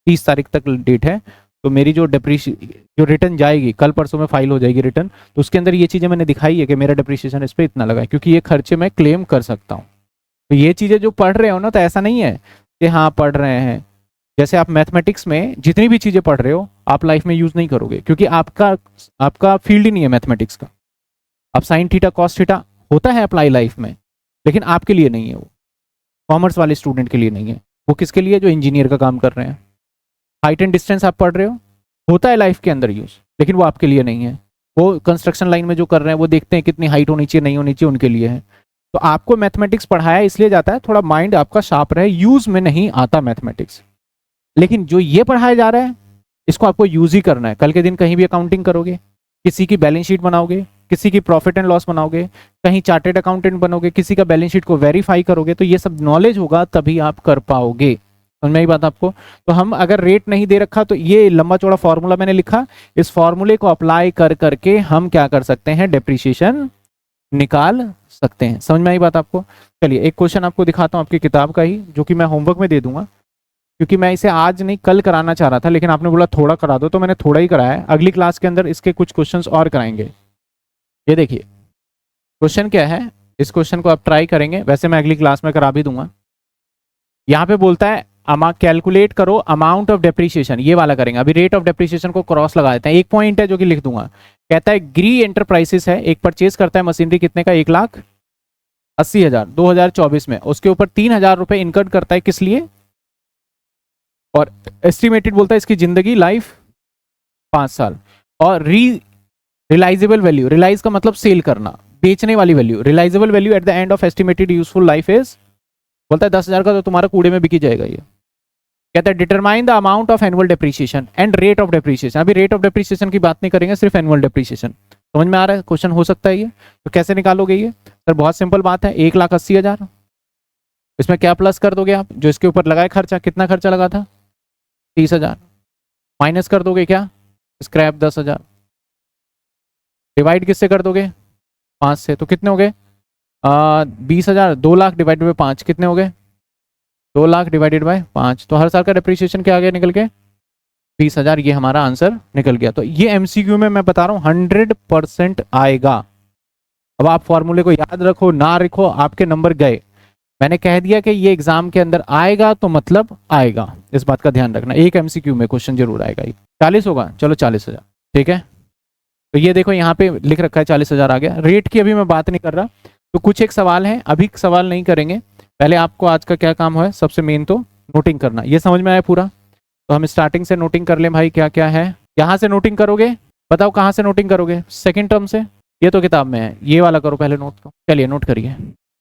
30 तारीख तक डेट है, तो मेरी जो जो रिटर्न जाएगी कल परसों में फाइल हो जाएगी रिटर्न, तो उसके अंदर ये चीज़ें मैंने दिखाई है कि मेरा डेप्रीशिएशन इस पर इतना लगा है, क्योंकि ये खर्चे मैं क्लेम कर सकता हूँ। तो ये चीज़ें जो पढ़ रहे हो ना, तो ऐसा नहीं है कि हाँ पढ़ रहे हैं, जैसे आप मैथमेटिक्स में जितनी भी चीज़ें पढ़ रहे हो आप लाइफ में यूज़ नहीं करोगे, क्योंकि आपका फील्ड ही नहीं है मैथमेटिक्स का। अब साइन थीटा कॉस थीटा होता है अप्लाई लाइफ में, लेकिन आपके लिए नहीं है, वो कॉमर्स वाले स्टूडेंट के लिए नहीं है, वो किसके लिए, जो इंजीनियर का काम कर रहे हैं। हाइट एंड डिस्टेंस आप पढ़ रहे हो, होता है लाइफ के अंदर यूज, लेकिन वो आपके लिए नहीं है। वो कंस्ट्रक्शन लाइन में जो कर रहे हैं वो देखते हैं कितनी हाइट होनी चाहिए नहीं होनी चाहिए, उनके लिए है। तो आपको मैथमेटिक्स पढ़ाया इसलिए जाता है थोड़ा माइंड आपका शार्प रहे, यूज में नहीं आता मैथमेटिक्स। लेकिन जो ये पढ़ाया जा रहा है इसको आपको यूज ही करना है। कल के दिन कहीं भी अकाउंटिंग करोगे, किसी की बैलेंस शीट बनाओगे, किसी की प्रॉफिट एंड लॉस बनाओगे, कहीं चार्टेड अकाउंटेंट बनोगे, किसी का बैलेंस शीट को वेरीफाई करोगे, तो ये सब नॉलेज होगा तभी आप कर पाओगे। समझ में आई बात आपको? तो हम अगर रेट नहीं दे रखा तो ये लंबा चौड़ा फॉर्मूला मैंने लिखा, इस फॉर्मूले को अप्लाई कर करके हम क्या कर सकते हैं, डेप्रीशिएशन निकाल सकते हैं। समझ में आई बात आपको? चलिए एक क्वेश्चन आपको दिखाता हूँ आपकी किताब का ही, जो कि मैं होमवर्क में दे दूंगा, क्योंकि मैं इसे आज नहीं कल कराना चाह रहा था, लेकिन आपने बोला थोड़ा करा दो, तो मैंने थोड़ा ही कराया है। अगली क्लास के अंदर इसके कुछ क्वेश्चंस और कराएंगे। ये देखिए क्वेश्चन क्या है, इस क्वेश्चन को आप ट्राई करेंगे, वैसे मैं अगली क्लास में करा भी दूंगा। यहाँ पे बोलता है कैलकुलेट करो अमाउंट ऑफ डेप्रीशिएशन, ये वाला करेंगे। अभी रेट ऑफ डेप्रीशिएशन को क्रॉस लगा देते हैं, एक पॉइंट है जो कि लिख दूंगा। कहता है ग्री एंटरप्राइजेस है, एक परचेज करता है मशीनरी कितने का, 1,80,000 2024 में, उसके ऊपर 3,000 रुपए इनकम करता है, किस लिए? और एस्टिमेटेड बोलता है इसकी जिंदगी लाइफ 5 साल। और रिलाइजेबल वैल्यू, रिलाइज का मतलब सेल करना, बेचने वाली value, realisable value at the end of estimated useful life is, बोलता है 10,000 का तो तुम्हारा कूड़े में बिकी जाएगा ये। कहता है determine the amount of annual depreciation and rate of depreciation. अभी रेट ऑफ डेप्रीशिएशन की बात नहीं करेंगे, सिर्फ एनुअल डेप्रीशिएशन। समझ में आ रहा है? क्वेश्चन हो सकता है ये, तो कैसे निकालोगे ये? सर बहुत सिंपल बात है, 1,80,000 इसमें क्या प्लस कर दोगे आप, जो इसके ऊपर लगाए खर्चा, कितना खर्चा लगा था, 30,000, माइनस कर दोगे क्या, स्क्रैप 10,000, डिवाइड किससे कर दोगे, 5 से, तो कितने हो गए 20,000। 2 लाख डिवाइडेड बाई 5 कितने हो गए, 2 लाख डिवाइडेड बाय 5, तो हर साल का डेप्रीशिएशन क्या आ गया निकल के, 20,000। ये हमारा आंसर निकल गया। तो ये एमसीक्यू में मैं बता रहा हूँ 100% आएगा। अब आप फॉर्मूले को याद रखो ना रखो, आपके नंबर गए। मैंने कह दिया कि ये एग्जाम के अंदर आएगा तो मतलब आएगा, इस बात का ध्यान रखना। एक एमसीक्यू में क्वेश्चन जरूर आएगा। 40 होगा, चलो 40,000, ठीक है। तो ये देखो यहाँ पे लिख रखा है 40,000 आ गया। रेट की अभी मैं बात नहीं कर रहा, तो कुछ एक सवाल है, अभी सवाल नहीं करेंगे। पहले आपको आज का क्या काम है, सबसे मेन तो नोटिंग करना। ये समझ में आया पूरा? तो हम स्टार्टिंग से नोटिंग कर लें भाई, क्या क्या है। यहाँ से नोटिंग करोगे, बताओ कहाँ से नोटिंग करोगे, सेकंड टर्म से, ये तो किताब में है, ये वाला करो पहले नोट। तो चलिए नोट करिए।